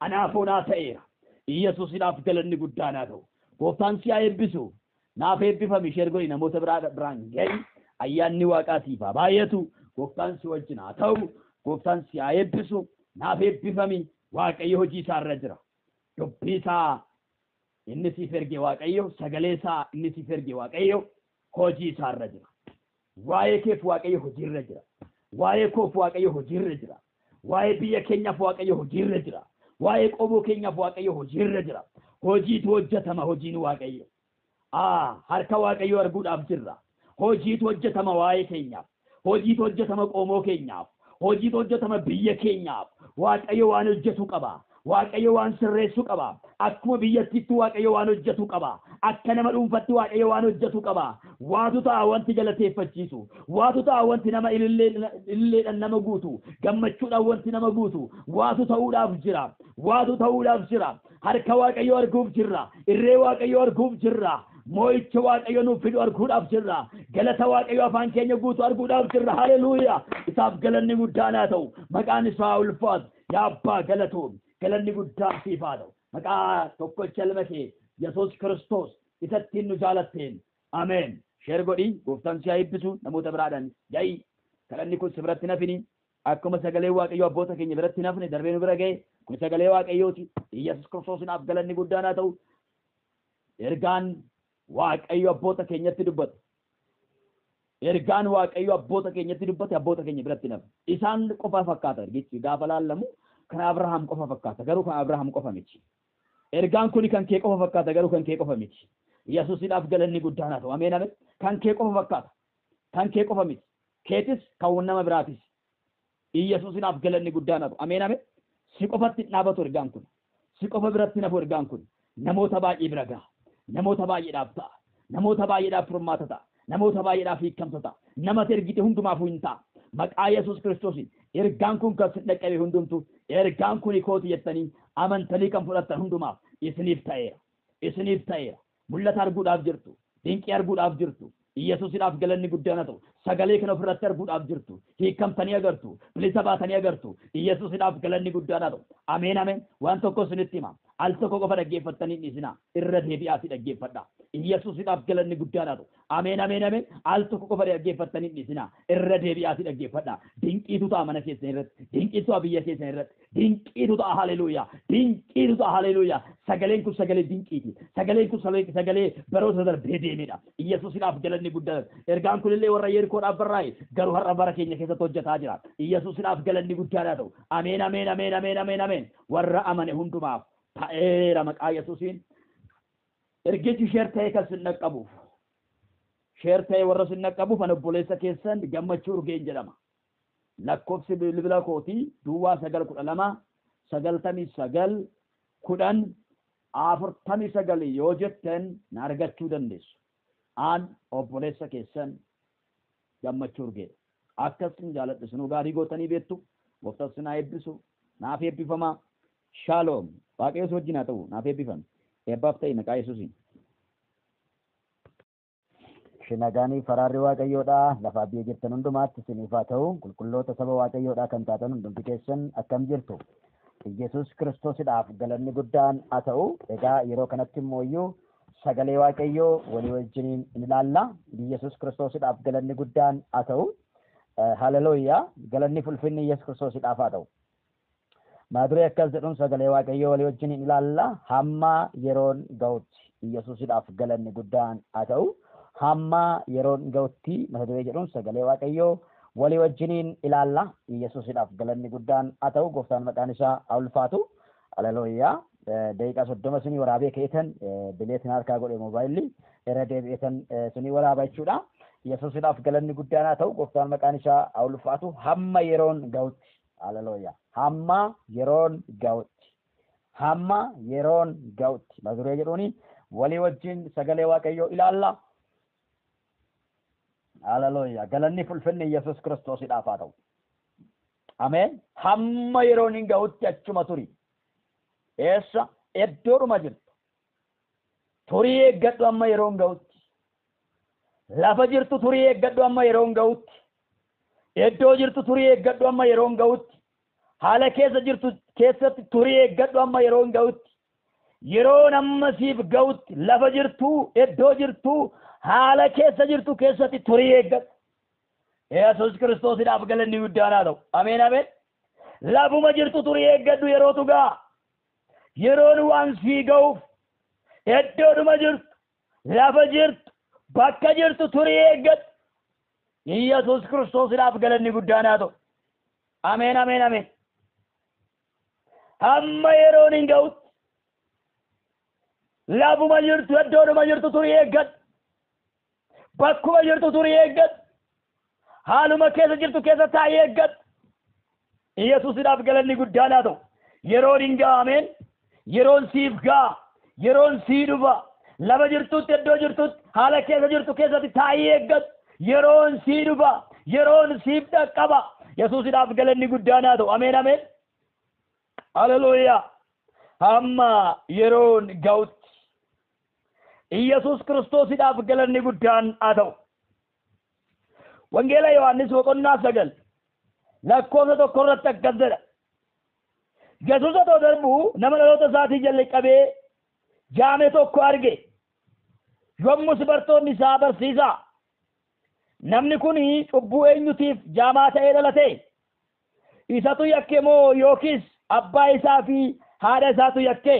anaaf onaa ta'eera. Yesuusiidhaaf galanni guddaan haa ta'u. gooftaan si haa eebbisu. naaf eebbifami ishee ergooni namoota biraan gahi. ayyaanni Waaqaa siif haa baay'atu. gooftaan si wajjin haa ta'u. gooftaan si haa eebbisu. naaf eebbifami. Waaqayyo hojii isaa irra jira. dubbii isaa inni siif erge Waaqayyo, sagalee isaa inni siif erge Waaqayyo hojii isaa irra jira. waa'ee keef Waaqayyo hojii irra jira. waa'ee koof Waaqayyo hojii irra jira. waa'ee biyya keenyaaf Waaqayyo hojii irra jira. waa'ee qomoo keenyaaf Waaqayyo hojii irra jira. hojiitu hojjetama, hojiin Waaqayyo. harka Waaqayyo arguudhaaf jirra. hojiitu hojjetama waa'ee keenyaaf. hojiitu hojjetama qomoo keenyaaf. hojiitu hojjetama biyya keenyaaf. Waaqayyo waan hojjetu qaba. Waaqayyo waan sirreessu qaba. akkuma biyyattiitti Waaqayyo waan hojjetu qaba. akka nama dhuunfatti Waaqayyo waan hojjetu qaba. waatu ta'a wanti galateeffachiisu. waatu ta'a wanti nama ililleedhaan nama guutu. gammachuudhaan wanti nama guutu. waatu ta'uudhaaf jira. waatu ta'uudhaaf jira. harka Waaqayyo arguuf jirra. irree Waaqayyo arguuf jirra. moo'icha Waaqayyo nuuf fidu arguudhaaf jirra. galata Waaqayyo afaan keenya guutu arguudhaaf jirra. haleluuyaa. isaaf galanni guddaan haa ta'u. maqaan isaa ulfaatu. yaa abbaa galatoom. galanni guddaan siif haa ta'u. maqaa tokkicha ilma kee Yesuus Kiristoos isattiin nu jaalatteen. ameen. sheer godhii. gooftaan si haa eebbisu. namoota biraadhaan ja'i. kadhanni kun si biratti nafini. akkuma sagalee Waaqayyo abboota keenya biratti nafne darbee nu bira ga'e. kun sagalee Waaqayyooti. Yesuus Kiristoosinaaf galanni guddaan haa ta'u. ergaan Waaqayyo abboota keenyatti dubbate. ergaan Waaqayyo abboota keenyatti dubbate abboota keenya biratti nafe. isaan qofa fakkaata ergichi gaafa laallamu kan Abrahaam qofa fakkaata garuu kan Abrahaam qofa miti. ergaan kuni kan kee qofa fakkaata garuu kan kee qofa miti. Yesuusiidhaaf galanni guddaan haa ta'u. ameen ameen. kan kee qofa fakkaata kan kee qofa miti. keetis kan nama biraatis. Yesuusiidhaaf galanni guddaan haa ta'u. ameen ameen. si qofatti dhaabatu ergaan kun. si qofa biratti nafu ergaan kun. namoota baay'ee bira gaha. namoota baay'eedhaaf ta'a. namoota baay'eedhaaf furmaata ta'a. namoota baay'eedhaaf hiikamsa ta'a. nama ergite hundumaafuu hin ta'a. maqaa Yesuus Kiristoosiin ergaan kun kan sin dhaqqabe hundumtu ergaan kun kooti jettanii amantanii kan fudhattan hundumaaf isiniif ta'eera. isiniif ta'eera. mul'ata arguudhaaf jirtu. dinqii arguudhaaf jirtu. Yesuusiidhaaf galanni guddaan haa ta'u. sagalee kana ofirratti arguudhaaf jirtu. hiikamtanii agartu. bilisa baatanii agartu. Yesuusiidhaaf galanni guddaan haa ta'u. ameen ameen. waan tokko isinitti hima. al tokko qofa dhaggeeffattanii dhiisina. irra deebi'aati dhaggeeffadha. Yesuusiidhaaf galanni guddaan haa ta'u. ameen ameen ameen. al tokko qofa dhaggeeffattanii dhiisina. irra deebi'aati dhaggeeffadha. dinqiitu ta'a mana keessan irratti. dinqiitu ta'a biyya keessan irratti. dinqiitu ta'a haleluuyaa. dinqiitu ta'a haleluuyaa. sagaleen kun sagalee dinqiiti. sagaleen kun sagalee baroota darbee deemedha. Yesuusiidhaaf galanni guddaan. ergaan kunillee warra Yerikoodhaaf barraa'e garuu har'a bara keenya keessatti hojjetaa jira. Yesuusiidhaaf galanni guddaan haa ta'u. ameen ameen ameen ameen ameen ameen. warra amane hundumaaf ta'eera maqaa Yesuusiin. ergichi sheer ta'ee kan sin dhaqqabuuf. sheer ta'ee warra sin dhaqqabuuf an obboleessa keessan gammachuu urgeen jedhama. lakkoofsi bilbila kootii duwwaa 912 99 10 yoo jettan na argachuu dandeessu. aan obboleessa keessan gammachuu urgeedha. akkasin jaaladhu sinuu gaarii gootanii beektu. gooftaan sinaa eebbisu. naaf eebbifama. shaaloom. waaqayyo si wajjin haa ta'u. naaf eebbifame. eebbaaf ta'e maqaa Yesuusiin. Nagaanii faraarri Waaqayyoodha. Lafaa biyya jirtan hundumaatti isiniif haa ta'u. qulqulloota saba Waaqayyoodhaa kan taatan hundumti keessan akkam jirtu. Yesuus Kiristoosidhaaf galanni guddaan haa ta'u. egaa yeroo kanatti immoo sagalee waaqayyoo walii wajjiniin in ilaalla. Yesuus Kiristoosidhaaf galanni guddaan haa ta'u. Haleluuyaa. Galanni fulfinni Yesuus Kiristoosidhaaf haa ta'u. Maaduree akkas jedhuun sagalee waaqayyoo walii wajjiniin ilaalla. Hamma yeroon ga'utti Yesuusidhaaf galanni guddaan haa ta'u. Hamma yeroon ga'utti maaduree jedhuun sagalee waaqayyoo walii wajjiniin ilaalla. Yesuusidhaaf galanni guddaan haa ta'u. Gooftaan maqaan isaa haa ulfaatu. Haleluuyaa. Daqiiqaa 30 isinii waraabee keetan bileetiin harkaa godhe moobaayilli irra deebi'eetan isinii waraaba jechuudha. Yesuusidhaaf galanni guddaan haa ta'u. Gooftaan maqaan isaa haa ulfaatu. Hamma yeroon ga'utti. Haleluuyaa. Hamma yeroon ga'utti. Hamma yeroon ga'utti. Maaduree jedhuuni walii wajjin sagalee waaqayyoo ilaalla. Haleluuyaa. Galanni fulfinni Yesuus Kiristoosidhaaf haa ta'u. Ameen. Hamma yeroon hin ga'utti achuma turi. Eessa iddoodhuma jirtu. Turii eeggadhu amma yeroon ga'utti. Lafa jirtu turii eeggadhu amma yeroon ga'utti. Iddoo jirtu turii eeggadhu amma yeroon ga'utti. Haala keessa jirtu keessatti turii eeggadhu amma yeroon ga'utti. Yeroon amma siif ga'utti lafa jirtu, iddoo jirtu, haala keessa jirtu keessatti turii eeggadhu. Yesuus Kiristoosidhaaf galanni guddaan haa ta'u. Ameen ameen. Lafuma jirtu turii eeggadhu yerootu ga'a. Yeroon waan sii ga'uuf iddoodhuma jirtu, lafa jirtu, bakka jirtu turii eeggadhu. Yesuus Kiristoosidhaaf galanni guddaan haa ta'u. Ameen ameen ameen. Hamma yeroon hin ga'utti lafuma jirtu, iddoodhuma jirtu turii eeggadhu. Bakkuma jirtu turii eeggadhu. Haaluma keessa jirtu keessa taa'ee eeggadhu. Yesuusidhaaf galanni guddaan haa ta'u. Yeroon hin ga'a. Ameen. Yeroon siif ga'a. Yeroon sii dhufa. Lafa jirtutti, iddoo jirtutti, haala keessa jirtu keessatti taa'ee eeggadhu. Yeroon sii dhufa. Yeroon siif dhaqqaba. Yesuusidhaaf galanni guddaan haa ta'u. Ameen ameen. Haleluuyaa. Hamma yeroon ga'utti Yesuus Kiristoosidhaaf galanni guddaan haa ta'u. Wangeela Yohaannis boqonnaa 9 lakkoofsa 1 irratti akkas jedha. Yesuus otoo darbuu nama dhaloota isaatii jalqabee jaame tokko arge. Yommus bartoonni isaa barsiisaa, namni kun cubbuu eenyutiif jaamaa ta'ee dhalate? Isatu yakke moo yookiis abbaa isaa fi haadha isaatu yakke?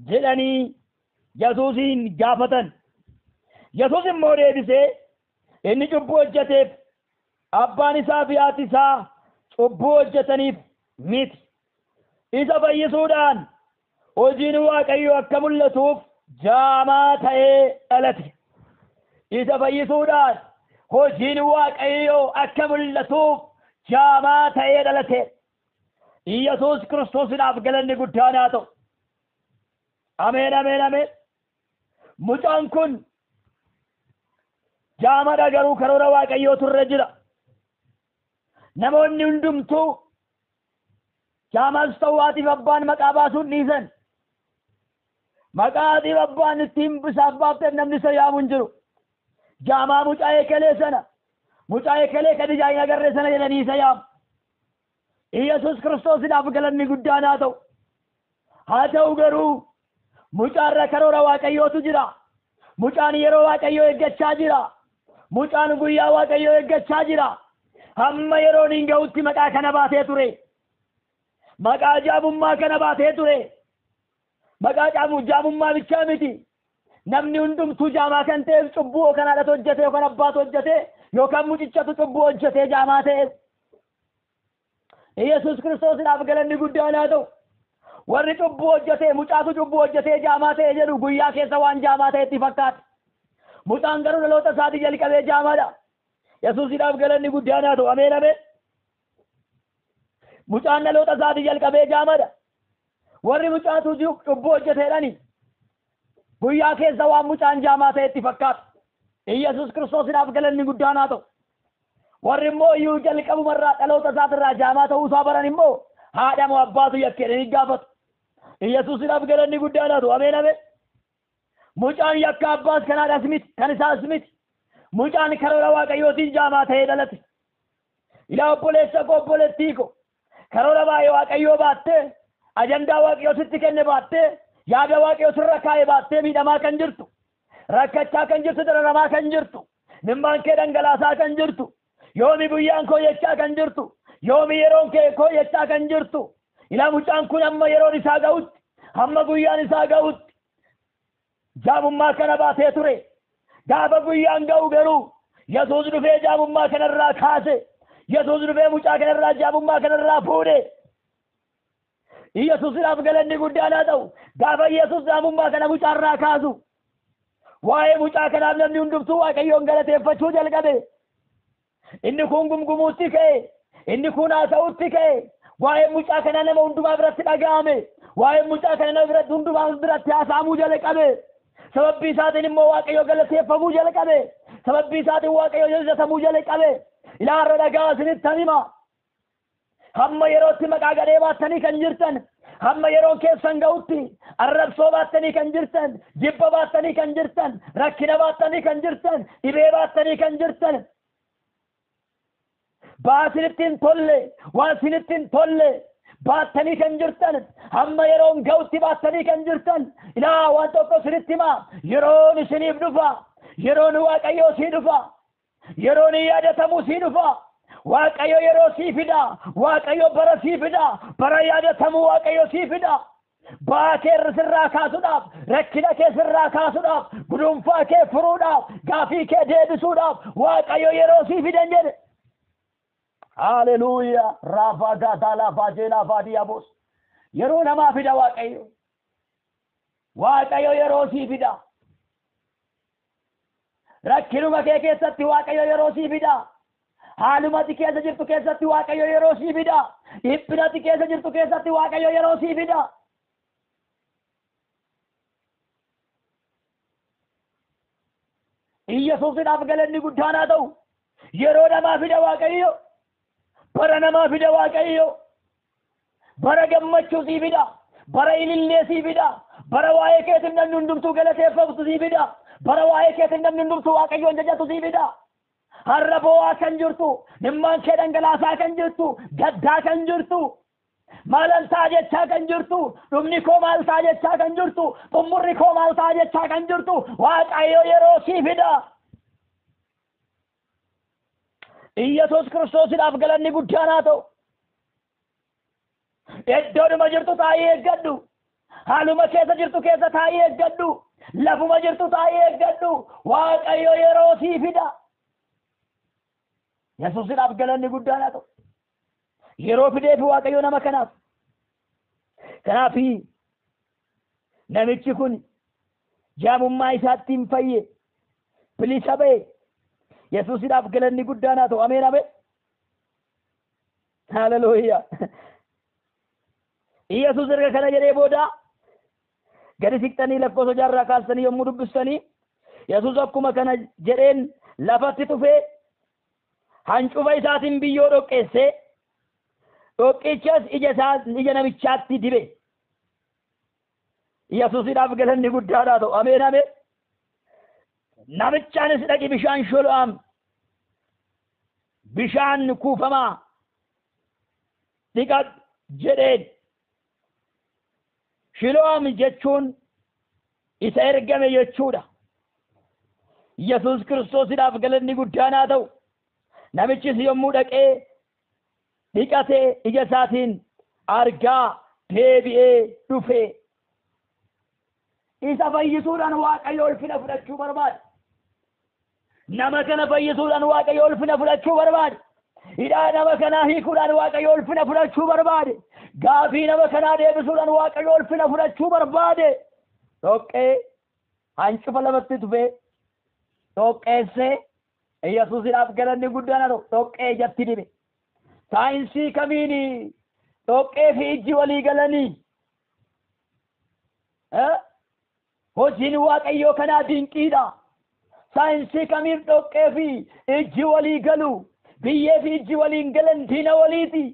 jedhanii Yesuusin gaafatan. Yesuus immoo deebisee, inni cubbuu hojjeteef abbaan isaa fi haati isaa cubbuu hojjetaniif miti. Isa fayyisuudhaan hojiin Waaqayyoo akka mul'atuuf jaamaa ta'ee dhalate. Isa fayyisuudhaan hojiin Waaqayyoo akka mul'atuuf jaamaa ta'ee dhalate. Yesuus Kiristoosidhaaf galanni guddaan haa ta'u. Ameen ameen ameen. Mucaan kun jaamadha, garuu karoora Waaqayyootu irra jira. Namoonni hundumtuu jaamas ta'uutiif abbaan maqaa baasuun dhiisan. Maqaatiif abbaan ittiin isaaf baafteef namni isa yaamu hin jiru. Jaamaa mucaa eekelee sana, mucaa eekelee kan ijaan hin agarree sana jedhanii isa yaamu. Yesuus Kiristoosidhaaf galanni guddaan haa ta'u. Haa ta'u garuu mucaarra karoora Waaqayyootu jira. Mucaan yeroo Waaqayyoo eeggachaa jira. Mucaan guyyaa Waaqayyoo eeggachaa jira. Hamma yeroon hin ga'utti maqaa kana baatee ture. Maqaa jaamummaa kana baatee ture. Maqaa jaamummaa bichaa miti. Namni hundumtuu jaamaa kan ta'eef cubbuu yookaan haadhatu hojjete yookaan abbaatu hojjete yookaan mucichatu cubbuu hojjetee jaamaa ta'eef. Yesuus Kiristoosidhaaf galanni guddaan haa ta'u. Warri cubbuu hojjetee, mucaatu cubbuu hojjetee jaamaa ta'e jedhu guyyaa keessa waan jaamaa ta'etti fakkaata. Mucaan garuu dhaloota isaatii jalqabee jaamaadha. Yesuusidhaaf galanni guddaan haa ta'u. Ameen ameen. Mucaan dhaloota isaatii jalqabee jaamaadha. Warri mucaatu cubbuu hojjeteedhani guyyaa keessa waan mucaan jaamaa ta'etti fakkaata. Yesuus Kiristoosidhaaf galanni guddaan haa ta'u. Warri immoo iyyuu jalqabumarraa dhaloota isaatirraa jaamaa ta'uu isaa baran immoo haadha moo abbaatu yakkeedhanii gaafatu. Yesuusidhaaf galanni guddaan haa ta'u. Ameen ameen. Mucaan yakka abbaas kan haadhas miti, kan isaas miti. Mucaan karoora Waaqayyootiin jaamaa ta'ee dhalate. Ilaa obboleessa koo obboleettii ko karoora baay'ee Waaqayyoo baattee, ajandaa Waaqayyoo sitti kenne baattee, yaada Waaqayyoo sirra kaa'ee baattee miidhamaa kan jirtu. rakkachaa kan jirtu dararamaa kan jirtu nimmaan kee dhangalaasaa kan jirtu yoomi guyyaan koo jechaa kan jirtu yoomi yeroon kee koo jechaa kan jirtu ilaa mucaan kun amma yeroon isaa ga'utti amma guyyaan isaa ga'utti jaamummaa kana baatee ture gaafa guyyaan ga'u garuu Yesuus dhufee jaamummaa kanarraa kaase Yesuus dhufee mucaa kanarraa jaamummaa kanarraa fuudhe Yesuusinaaf galanni guddaan haa ta'u gaafa Yesuus jaamummaa kana mucaarraa kaasu waa'ee mucaa kanaaf namni hundumtuu Waaqayyoon galateeffachuu jalqabe inni kun gumgumuutti ka'e inni kun haasa'utti ka'e waa'ee mucaa kana nama hundumaa biratti dhaga'ame waa'ee mucaa kana nama biratti hundumaa biratti haasa'amuu jalqabe sababbii isaatiin immoo Waaqayyo galateeffamuu jalqabe sababbii isaatiin Waaqayyo jajatamuu jalqabe ilaarra dhagaa isinitti hima hamma yerootti maqaa gadhee baattanii kan jirtan hamma yeroon keessan ga'utti arrabsoo baattanii kan jirtan jibba baattanii kan jirtan rakkina baattanii kan jirtan dhibee baattanii kan jirtan baasinitti hin tolle waan sinitti hin tolle baattanii kan jirtan hamma yeroon ga'utti baattanii kan jirtan ilaa waan tokko sinitti hima yeroon isiniif dhufa yeroon Waaqayyoo sii dhufa yeroon yaadatamu sii dhufa Waaqayyo yeroo sii fida Waaqayyo bara sii fida bara yaadatamu Waaqayyo sii fida baakee sirraa kaasuudhaaf rakkina kee sirraa kaasuudhaaf gudunfaa kee furuudhaaf gaafii kee deebisuudhaaf Waaqayyo yeroo sii fidan jedhe Haleluuyaa raafaa gaataa laafaa jeenaa faadiyabos yeroo namaa fida Waaqayyo yeroo sii fida rakkinuma kee keessatti Waaqayyo yeroo sii fida haalumatti keessa jirtu keessatti Waaqayyo yeroo sii fida dhiphinatti keessa jirtu keessatti Waaqayyo yeroo sii fida Yesuusinaaf galanni guddaan haa ta'u yeroo namaa fida Waaqayyo bara namaa fida Waaqayyo bara gammachuu sii fida bara ilillee sii fida bara waa'ee keetiin namni hundumtuu galateeffatu sii fida bara waa'ee keetiin namni hundumtuu Waaqayyoon jajatu sii fida har'a boo'aa kan jirtu nimmaan kee dhangalaasaa kan jirtu gaddaa kan jirtu maalan ta'a jechaa kan jirtu dhumni koo maal ta'a jechaa kan jirtu xumurri koo maal ta'a jechaa kan jirtu Waaqayyo yeroo sii fida Yesuus Kiristoosinaaf galanni guddaan haa ta'u iddoodhuma jirtu taa'ii eeggadhu haaluma keessa jirtu keessa taa'ii eeggadhu lafuma jirtu taa'ii eeggadhu Waaqayyo yeroo sii fida Yesuusinaaf galanni guddaan haa ta'u yeroo fideefi Waaqayyo nama kanaaf namichi kun jaamummaa isaatti hin fayye bilisa ba'e Yesuusinaaf galanni guddaan haa ta'u ameen ameen haleluuyaa Yesuus erga kana jedhee booda gadi siqtanii lakkoofsa jaarraa kaastanii yommuu dubbistanii Yesuus akkuma kana jedheen lafatti tufee hancufa isaatiin biyyoo dhoqqeessee dhoqqichas ija namichaatti dibe Yesuusinaaf galanni guddaan haa ta'u ameen ameen namichaanis dhaqi bishaan Sholo'aam bishaan kuufamaa dhiqadhu jedheen Sholo'aam jechuun isa ergame jechuudha Yesuus Kiristoosinaaf galanni guddaan haa ta'u namichis yommuu dhaqee dhiqatee ija isaatiin argaa deebi'ee dhufe isa fayyisuudhaan Waaqayyo ulfina fudhachuu barbaade nama kana fayyisuudhaan Waaqayyo ulfina fudhachuu barbaade hidhaa nama kanaa hiikuudhaan Waaqayyo ulfina fudhachuu barbaade gaafii nama kanaa deebisuudhaan Waaqayyo ulfina fudhachuu barbaade dhoqqee hancufa lamatti tufee dhoqqeessee Yesuusinaaf galanni guddaan haa ta'u dhoqqee ijatti dibe saayinsii kamiin dhoqqee fi ijji walii galanii hojiin Waaqayyoo kanaa dinqiidha saayinsii kamiif dhoqqee fi ijji walii galu biyyee fi ijji waliin galan diina waliiti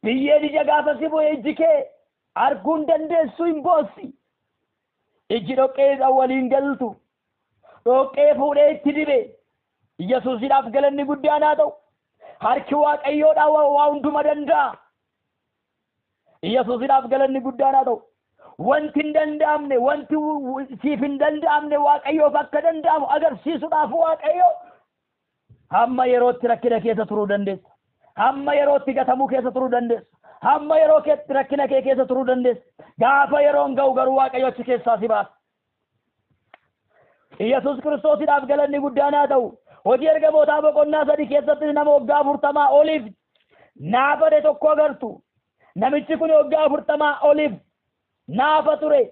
biyyeen ija gaafa si bu'e ijji kee arguu hin dandeessu hin boossi ijji dhoqqeedhaan waliin galtu dhoqqee fuudhee itti dibe Yesuusinaaf galanni guddaan haa ta'u harki Waaqayyoodhaa waa hunduma danda'a Yesuusinaaf galanni guddaan haa ta'u wanti hin danda'amne wanti siif hin danda'amne waaqayyoof akka danda'amu agarsiisuudhaaf waaqayyo hamma yerootti rakkina keessa turuu dandeessa, hamma yerootti gatamuu keessa turuu dandeessa, hamma yeroo rakkina kee keessa turuu dandeessa. Gaafa yeroon ga'u garuu waaqayyo achi keessaa si baasa. Yesuus Kiristoosiidhaaf galanni guddaan haa ta'u. Hojii ergamootaa boqonnaa 3 keessatti nama waggaa 40 oliif naafate tokko agartu. Namichi kun waggaa 40 oliif naafa ture.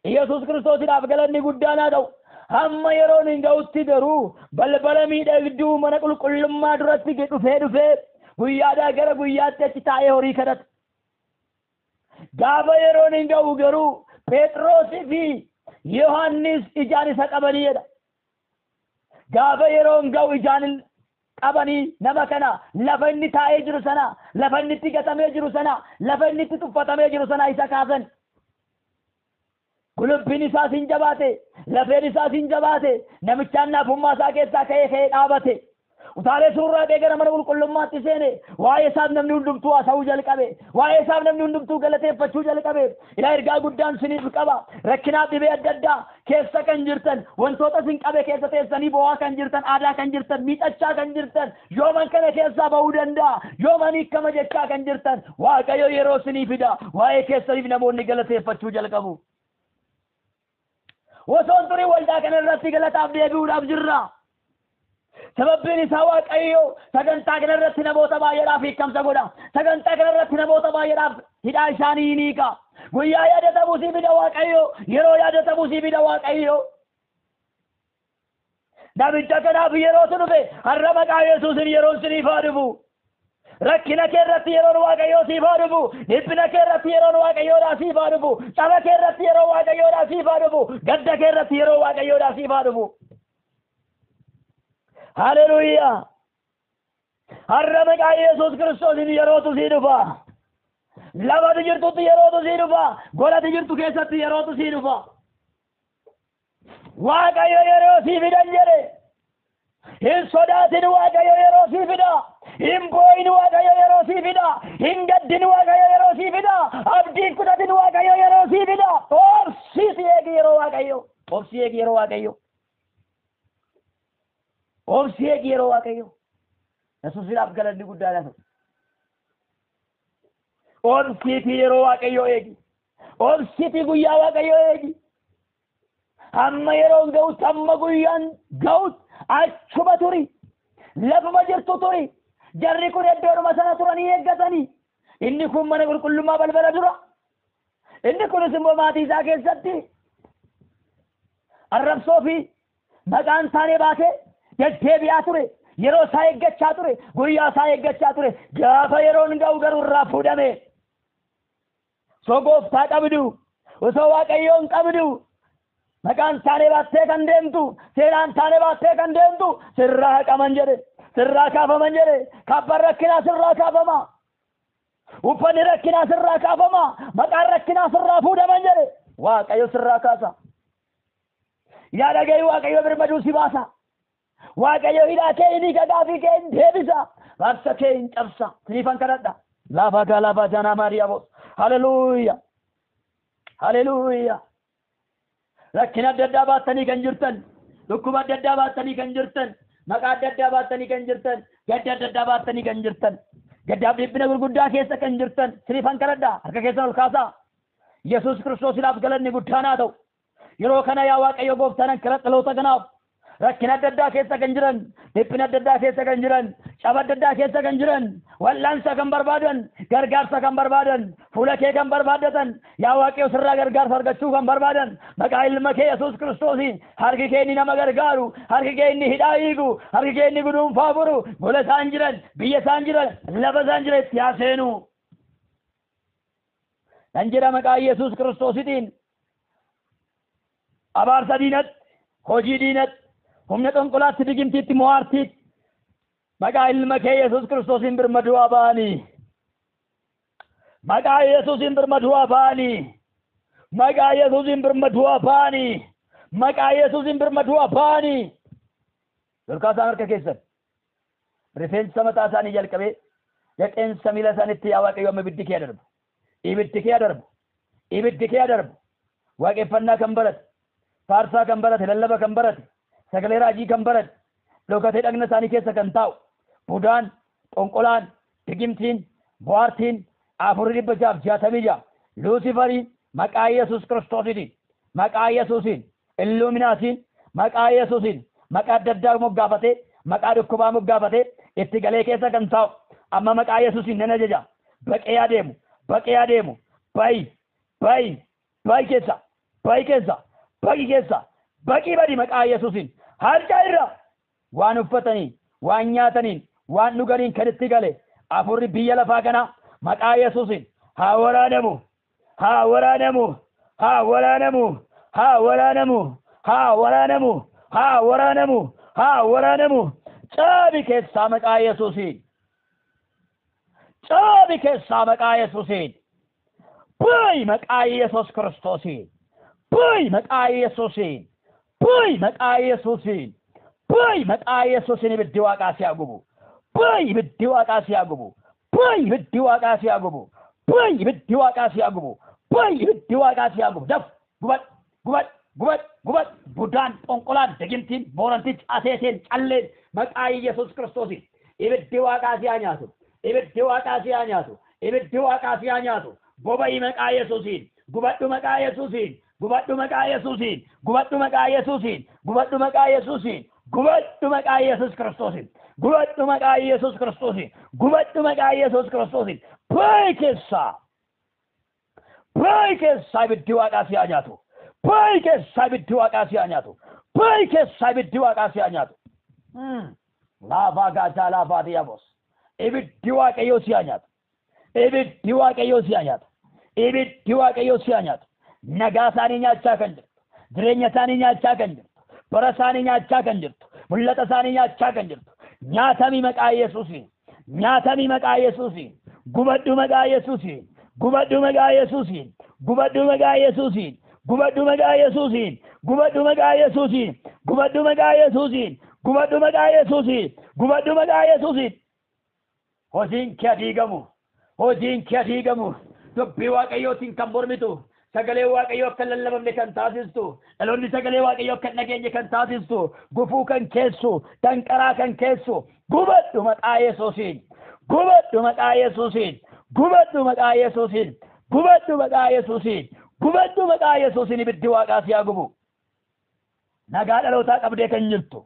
Yesuus Kiristoosiidhaaf galanni guddaan haa ta'u. Hamma yeroon hin ga'utti garuu balbala miidhagduu mana qulqullummaa duratti dhufee guyyaadhaa gara guyyaatti achi taa'ee horii kadhata. Gaafa yeroon hin ga'u garuu Phexrosii fi Yohaannis ijaan isa qabanii jedha. Gaafa yeroon ga'u ijaan qabanii nama kana lafa inni taa'ee jiru sana, lafa inni itti gatamee jiru sana, lafa inni itti tuffatamee jiru sana isa kaasan. Gulubbiin isaas hin jabaate, lafeen isaas hin jabaate, namichaan naafummaa isaa keessaa ka'ee dhaabate. Utaalee suuraa gara mana qulqullummaatti seene, waa'ee isaaf namni hundumtuu haasa'uu jalqabe, waa'ee isaaf namni hundumtuu galateeffachuu jalqabe. Ilaa ergaa guddaan siniif qaba. Rakkinaaf dhibee adda addaa keessa kan jirtan, wantoota sin qabe keessa teessanii bo'aa kan jirtan, aadaa kan jirtan, miidhachaa kan jirtan, yooman kana keessaa ba'uu danda'a, yooman hiikama jechaa kan jirtan, waaqayyo yeroo sinii fida, waa'ee keessaniif namoonni galateeffachuu jalqabu. Osoon turii waldaa kana irratti galataaf deebi'uudhaaf jirra. Sababbiin isaa waaqayyo sagantaa kana irratti namoota baay'eedhaaf hiikamsa godha. Sagantaa kana irratti namoota baay'eedhaaf hidhaa isaanii ni hiika. Guyyaa yaadatamu sii fida waaqayyo, yeroo yaadatamu sii fida waaqayyo. Namicha kanaaf yerootu dhufe har'a maqaa Yesuusin yeroon siniif haa dhufu. Rakkina kee irratti yeroon waaqayyoo siif haa dhufu. Dhiphina kee irratti yeroon waaqayyoodhaa siif haa dhufu. Caba kee irratti yeroo waaqayyoodhaa siif haa dhufu. Gadda kee irratti yeroo waaqayyoodhaa siif haa dhufu. Haleluuyaa. Har'a maqaa Yesuus Kiristoosiin yerootu sii dhufa. Lafati jirtutti yerootu sii dhufa. Golati jirtu keessatti yerootu sii dhufa. Waaqayyo yeroo sii fidan jedhe. Hin sodaatin waaqayyo yeroo sii fida. Hin boo'in waaqayyo yeroo sii fida. Hin gaddin waaqayyo yeroo sii fida. Abdiin kutatin waaqayyo yeroo sii fida. Obsi eegi yeroo waaqayyo. Obsi eegi yeroo waaqayyo. Obsi eegi yeroo waaqayyo. Yesuusiidhaaf galanni guddaa lafa. Obsiitii yeroo waaqayyo eegi. Obsiitii guyyaa waaqayyo eegi. Hamma yeroon ga'utti hamma guyyaan ga'utti achuma turi. Lafuma jirtu turi. Jarri kun iddoodhuma sana turanii eeggatanii. Inni kun mana qulqullummaa balbala dura. Inni kunis immoo maatii isaa keessatti arrabsoo fi maqaan isaanii baatee deddeebi'aa ture. Yeroo isaa eeggachaa ture. Guyyaa isaa eeggachaa ture. Gaafa yeroon ga'u garuu irraa fuudhame. Osoo gooftaa qabdu, osoo waaqayyoon qabdu, maqaan isaanii baattee kan deemtu, seenaan isaanii baattee kan deemtu, sirraa haqaman jedhe, sirraa kaafaman jedhe, kabbaan rakkinaa sirraa kaafama, uffanni rakkinaa sirraa kaafama, maqaan rakkinaa sirraa fuudhaman jedhe, waaqayyo sirraa kaasa. Yaa dhaga'i waaqayyo birmaduu si baasa. Waaqayyo hidhaa kee inni gadaafii kee hin deebisa. Raabsa kee hin cabsa. Siniifan kadhadha. Laafaa gaa laafaa jaanaa maariyaamo. Haleluuyaa. Haleluuyaa. Rakkina adda addaa baattanii kan jirtan, dhukkuba adda addaa baattanii kan jirtan, maqaa adda addaa baattanii kan jirtan, gadda adda addaa baattanii kan jirtan, gaddaaf dhiphina gurguddaa keessa kan jirtan, siniifan kadhadha. Harka keessan ol kaasaa. Yesuus Kiristoosiidhaaf galanni guddaan haa ta'u. Yeroo kana yaa waaqayyo gooftaan kadha dhaloota kanaaf. Rakkina adda addaa keessa kan jiran, dhiphina adda addaa keessa kan jiran, caba adda addaa keessa kan jiran, wal'aansa kan barbaadan, gargaarsa kan barbaadan, fuula kee kan barbaadatan, yaa waaqayyo sirraa gargaarsa argachuu kan barbaadan, maqaa ilma kee Yesuus Kiristoosiin harki kee inni nama gargaaru, harki kee inni hidhaa hiiku, harki kee inni guduunfaa furu, gola isaan jiran, biyya isaan jiran, lafa isaan jiran itti haa seenu. Kan jedha maqaa Yesuus Kiristoositiin abaarsa diinatti, hojii diinatti, humna xonqolaatti digimtiitti mo'aartiitti maqaa ilma kee Yesuus Kiristoosiin birmaduu haa ba'anii. Maqaa Yesuusiin birmaduu haa ba'anii. Maqaa Yesuusiin birmaduu haa ba'anii. Maqaa Yesuusiin birmaduu haa ba'anii. Yolkaa isaan harka keessan rifeensa mataa isaanii jalqabee qeensa miila isaaniitti yaa waaqayyo amma ibiddi kee darbu. Ibiddi kee darbu. ibiddi kee darbu waaqeffannaa kan barate faarsaa kan barate lallaba kan barate sagalee raajii kan barate dhokatee dhagna isaanii keessa kan taa'u budaan xonqolaan digimtiin bohaartiin 466 luusifariin maqaa Yesuus Kiristoosiin maqaa Yesuusiin illuuminaasiin maqaa Yesuusiin maqaa adda addaa moggaafatee maqaa dhukkubaa moggaafatee itti galee keessa kan taa'u amma maqaa Yesuusiin nan ajaja baqee adeemu bayi keessa baqii badi maqaa Yesuusiin harka irra waan uffatanii waan nyaataniin waan dhuganiin kan itti gale afurri biyya lafaa kanaa maqaa Yesuusiin haa waraanamu caabi keessaa maqaa Yesuusiin bu'i maqaa Yesuus Kiristoosiin bu'i maqaa Yesuusiin ibiddi waaqaa si haguugu ibiddi waaqaa si haguugu daf gubad budaan xonqolaan digimtiin boorantichi aseeteen calleen maqaa Yesuus Kiristoosiin ibiddi waaqaa si haa nyaatu boba'i maqaa Yesuusiin gubadhu maqaa Yesuusiin gubadhu maqaa Yesuusiin gubadhu maqaa Yesuusiin gubadhu maqaa Yesuusiin gubadhu maqaa Yesuus Kiristoosiin gubadhu maqaa Yesuus Kiristoosiin gubadhu maqaa Yesuus Kiristoosiin bayi keessaa ibiddi waaqaa si haa nyaatu bayi keessaa ibiddi waaqaa si haa nyaatu laafaa gaachaa laafaa diyaabos ibiddi waaqayyoo si haa nyaatu nagaa isaanii nyaachaa kan jirtu jireenya isaanii nyaachaa kan jirtu bara isaanii nyaachaa kan jirtu mul'ata isaanii nyaachaa kan jirtu nyaatamii maqaa Yesuusiin gubadhu maqaa Yesuusiin gubadhu maqaa Yesuusiin gubadhu maqaa Yesuusiin gubadhu maqaa Yesuusiin gubadhu maqaa Yesuusiin gubadhu maqaa Yesuusiin gubadhu maqaa Yesuusiin gubadhu maqaa Yesuusiin hojiin kee diigamu dubbii waaqayyootiin kan mormitu sagalee waaqayyoo kan lallabamne kan taasistu dhaloonni sagalee waaqayyoo kan dhageenye kan taasistu gufuu kan keessu danqaraa kan keessu gubadhu maqaa Yesuusiin gubadhu maqaa Yesuusiin gubadhu maqaa Yesuusiin gubadhu maqaa Yesuusiin gubadhu maqaa Yesuusiin ibiddi waaqaa si haa gubu nagaa dhalootaa qabdee kan jirtu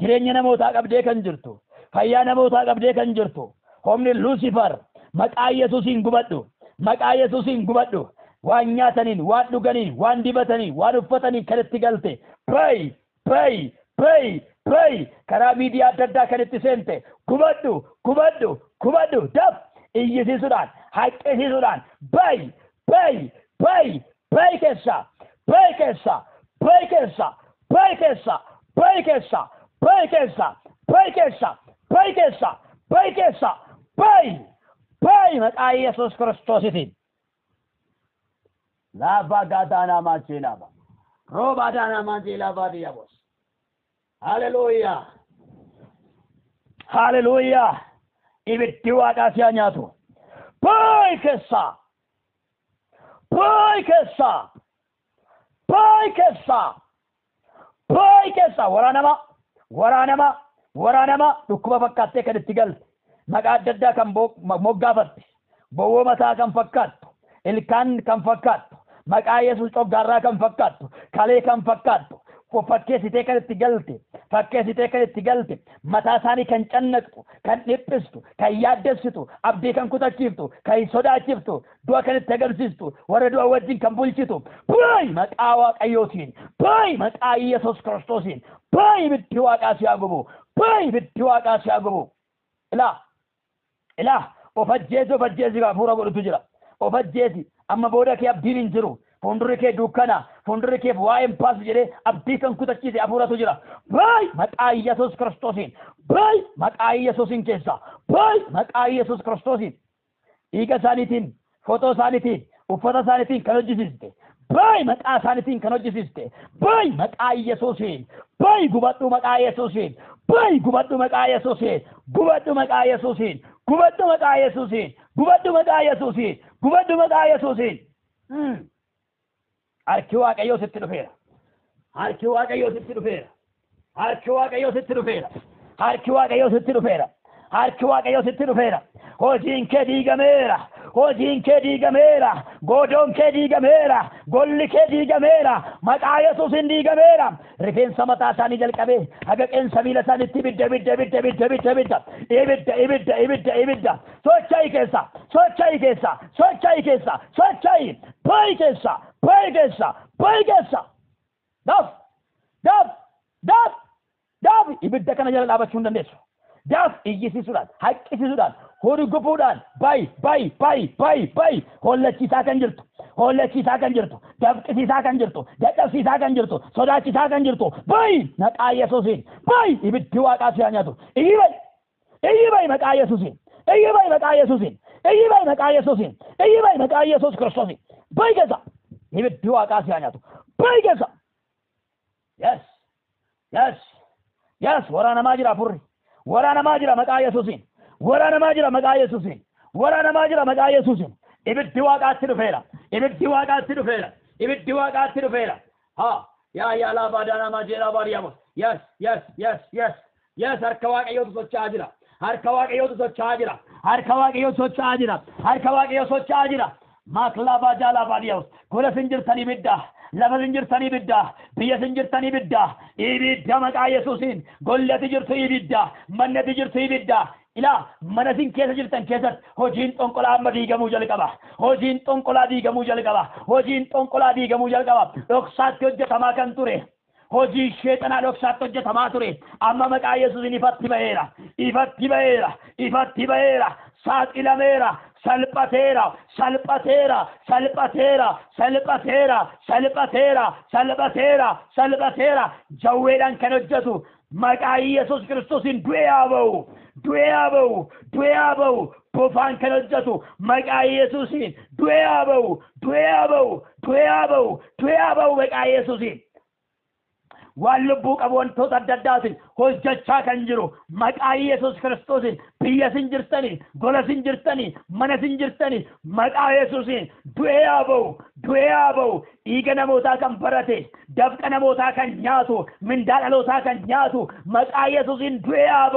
jireenya namootaa qabdee kan jirtu fayyaa namootaa qabdee kan jirtu humni Luusifar maqaa Yesuusiin gubadhu waan nyaataniin waan dhuganiin waan dibataniin waan uffataniin kan itti galte bayi karaa miidiyaa adda addaa kan itti seente gubadhu daf iyyisiisuudhaan haqqisiisuudhaan bayi keessa maqaa Yesuus Kiristoositiin laafa gaataanaa maancheelaaba rooba daanaa maancheelaabaa diyaabos haleluuyaa ibiddi waaqaa si haa nyaatu bayi keessa waraanama dhukkuba fakkaattee kan itti galte maqaa adda addaa kan moggaafatte bowwoo mataa kan fakkaattu ilkaan kan fakkaattu maqaa Yesuus coggaarraa kan fakkaattu kalee kan fakkaattu fakkeessitee kan itti galte mataa isaanii kan cannaqxu kan dhiphistu kan yaaddessitu abdii kan kutachiiftu kan sodaachiftu du'a kan itti agarsiistu warra du'a wajjin kan bulchitu bayi maqaa waaqayyootiin bayi maqaa Yesuus Kiristoosiin bayi ibiddi waaqaa si haa gubu ilaa of ajjeesi hafuura godhutu jira of ajjeesi amma booda kee abdiin hin jiru fuuldurri kee dukkana fuuldurri kee waa'een baasu jedhee abdii kan kutachiise hafuuratu jira bayi maqaa Yesuus Kiristoosiin bayi maqaa Yesuusiin keessa bayi maqaa Yesuus Kiristoosiin dhiiga isaaniitiin footoo isaaniitiin uffata isaaniitiin kan hojjisiiste bayi maqaa isaaniitiin kan hojjisiiste bayi maqaa Yesuusiin bayi gubadhu maqaa Yesuusiin bayi gubadhu maqaa Yesuusiin gubadhu maqaa Yesuusiin gubadhu maqaa Yesuusiin gubadhu maqaa Yesuusiin gubadhu maqaa Yesuusiin harki waaqayyoo sitti dhufeera harki waaqayyoo sitti dhufeera harki waaqayyoo sitti dhufeera harki waaqayyoo sitti dhufeera harki waaqayyoo sitti dhufeera hojiin kee diigameera hojiin kee diigameera goodoon kee diigameera golli kee diigameera maqaa yesuusin diigameera rifeensa mataa isaanii jalqabee haga qeensa miila isaaniitti ibidda socho'ii keessa bayi keessa daaf ibidda kana jala dhaabachuu hin dandeessu daaf iyyisiisuudhaan haqqisiisuudhaan hurgufuudhaan bayi hollachiisaa kan jirtu dafqisiisaa kan jirtu dadhabsiisaa kan jirtu sodaachisaa kan jirtu bayi maqaa yesuusiin bayi ibiddi waaqaa si haa nyaatu iyyi bayi maqaa yesuusiin iyyi bayi maqaa yesuus kiristoosiin bayi keessa ibiddi waaqaa si haa nyaatu bayi keessa yes waraanamaa jira furri waraanamaa jira maqaa yesuusiin waraanamaa jira maqaa yesuusiin ibiddi waaqaatti dhufeera yaa laabaadhaanamaa jeeraa baadiyyaamos yes harka waaqayyootu socho'aa jira maaklabaa jaalaa baadiyyaamos gola sin jirtanii biddaa lafa sin jirtanii biddaa biyya sin jirtanii biddaa ibidda maqaa yesuusiin gollati jirtu ibidda mannati jirtu ibidda ilaa mana sin keessa jirtan keessatti hojiin xonqolaa amma diigamuu jalqaba dhoksaatti hojjetamaa kan ture hojii sheexanaa dhoksaatti hojjetamaa ture amma maqaa yesuusiin ifatti baheera saaxilameera salphateera jawweedhaan kan hojjetu maqaa yesuus kiristoosiin du'ee haa ba'u bofaan kan hojjetu maqaa yesuusiin du'ee haa ba'u maqaa yesuusiin waan lubbuu qabu wantoota adda addaatiin hojjechaa kan jiru maqaa yesuus kiristoosiin biyya sin jirtanii gola sin jirtanii mana sin jirtanii maqaa yesuusiin du'ee haa ba'u dhiiga namootaa kan barate dafqa namootaa kan nyaatu mindaa dhalootaa kan nyaatu maqaa yesuusiin du'ee haa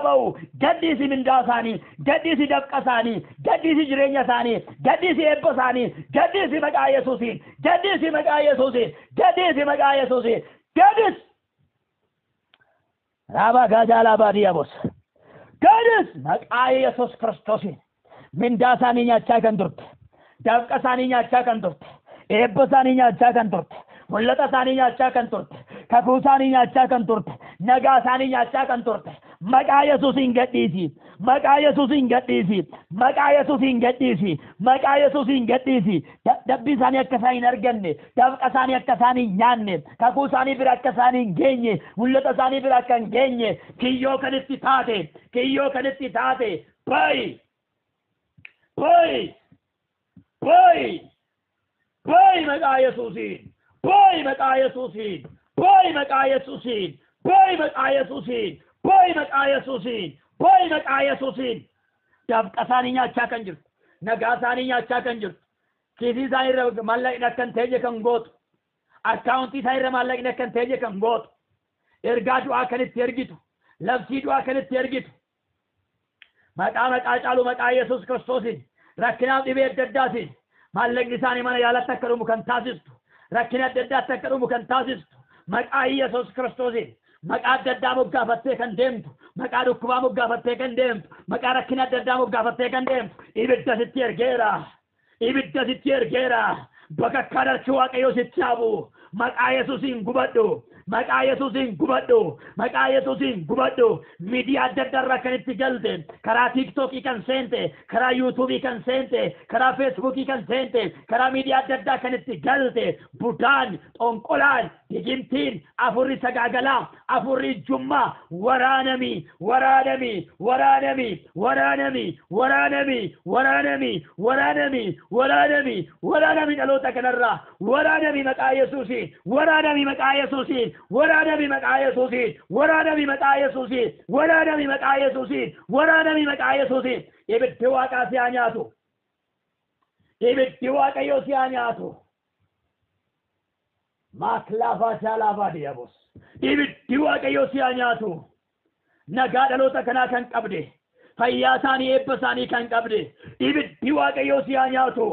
ba'u gadhiisi mindaa isaanii gadhiisi dafqa isaanii gadhiisi jireenya isaanii gadhiisi eebba isaanii gadhiisi maqaa yesuusiin gadis raaba gaajaalaa baadiyyaabos gadis maqaa yesuus kiristoosiin mindaa isaanii nyaachaa kan turte dafqa isaanii nyaachaa kan turte eebba isaanii nyaachaa kan turte mul'ata isaanii nyaachaa kan turte kakuu isaanii nyaachaa kan turte nagaa isaanii nyaachaa kan turte maqaa yesuusiin gadhiisi dadhabbii isaanii akka isaan hin arganne dafqa isaanii akka isaan hin nyaanne kakuu isaanii bira akka isaan hin geenye mul'ata isaanii bira akka hin geenye kiyyoo kanitti taate bayi maqaa yesuusiin dafqa isaanii nyaachaa kan jirtu nagaa isaanii nyaachaa kan jirtu kiisii isaanii irra maallaqni akka hin teenye kan gootu akkaawuntii isaanii irra maallaqni akka hin teenye kan gootu ergaa du'aa kan itti ergitu labsii du'aa kan itti ergitu maqaa caalu maqaa yesuus kiristoosiin rakkinaaf dhibee adda addaatiin maallaqni isaanii mana yaalatti akka dhumu kan taasistu rakkina adda addaatti akka dhumu kan taasistu maqaa yesuus kiristoosiin maqaa adda addaa moggaafattee kan deemtu maqaa dhukkubaa moggaafattee kan deemtu maqaa rakkina adda addaa moggaafattee kan deemtu ibidda sitti ergeera bakakkaan harki waaqayyoo sitti haabu maqaa yesuusiin gubadhu miidiyaa adda addaa irraa kan itti galte karaa tiiktookii kan seente karaa yuutuubii kan seente karaa feesbuukii kan seente karaa miidiyaa adda addaa kan itti galte budaan xonqolaan digimtiin afurri sagaagalaa afurri jummaa waraanami dhaloota kanarraa waraanami maqaa yesuusiin waraanami maqaa yesuusiin ibiddi waaqaa si haa nyaatu ibiddi waaqayyo si haa nyaatu maaklaafaa shaalaafaa diyaabos ibiddi waaqayyo si haa nyaatu nagaa dhaloota kanaa kan qabde fayyaa isaanii eebba isaanii kan qabde ibiddi waaqayyo si haa nyaatu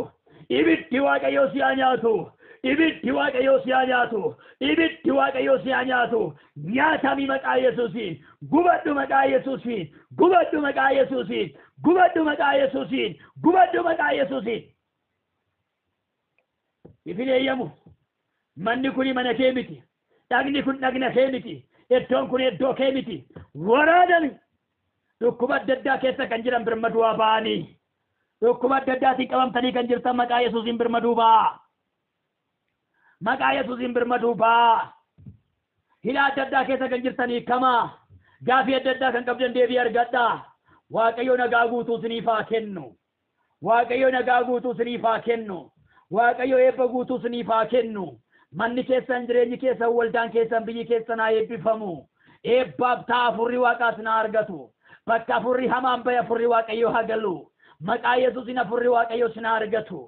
ibiddi waaqayyo si haa nyaatu ibiddi waaqayyo si haa nyaatu ibiddi waaqayyo si haa nyaatu nyaatami maqaa Yesuusiin gubadhu maqaa Yesuusiin gubadhu maqaa Yesuusiin gubadhu maqaa Yesuusiin gubadhu maqaa Yesuusiin ifileeyyamu manni kuni mana kee miti dhagni kun dhagna kee miti iddoon kun iddoo kee miti waraanami dhukkuba adda addaa keessa kan jiran birmaduu haa ba'anii dhukkuba adda addaatiin qabamtanii kan jirtan maqaa Yesuusiin birmaduu ba'a maqaa Yesuusiin birmaduu ba'a hidhaa adda addaa keessa kan jirtanii kamaa gaafii adda addaa kan qabdan deebii argadhaa waaqayyo nagaa guutuu isiniif haa kennu waaqayyo nagaa guutuu isiniif haa kennu waaqayyo eebba guutuu isiniif haa kennu manni keessan jireenyi keessan waldaan keessan biyyi keessan haa eebbifamu eebbaaf ta'a afurri waaqaa isin haa argatu bakka afurri hamaan bahe afurri waaqayyo haa galu maqaa Yesuusiin afurri waaqayyo isin haa argatu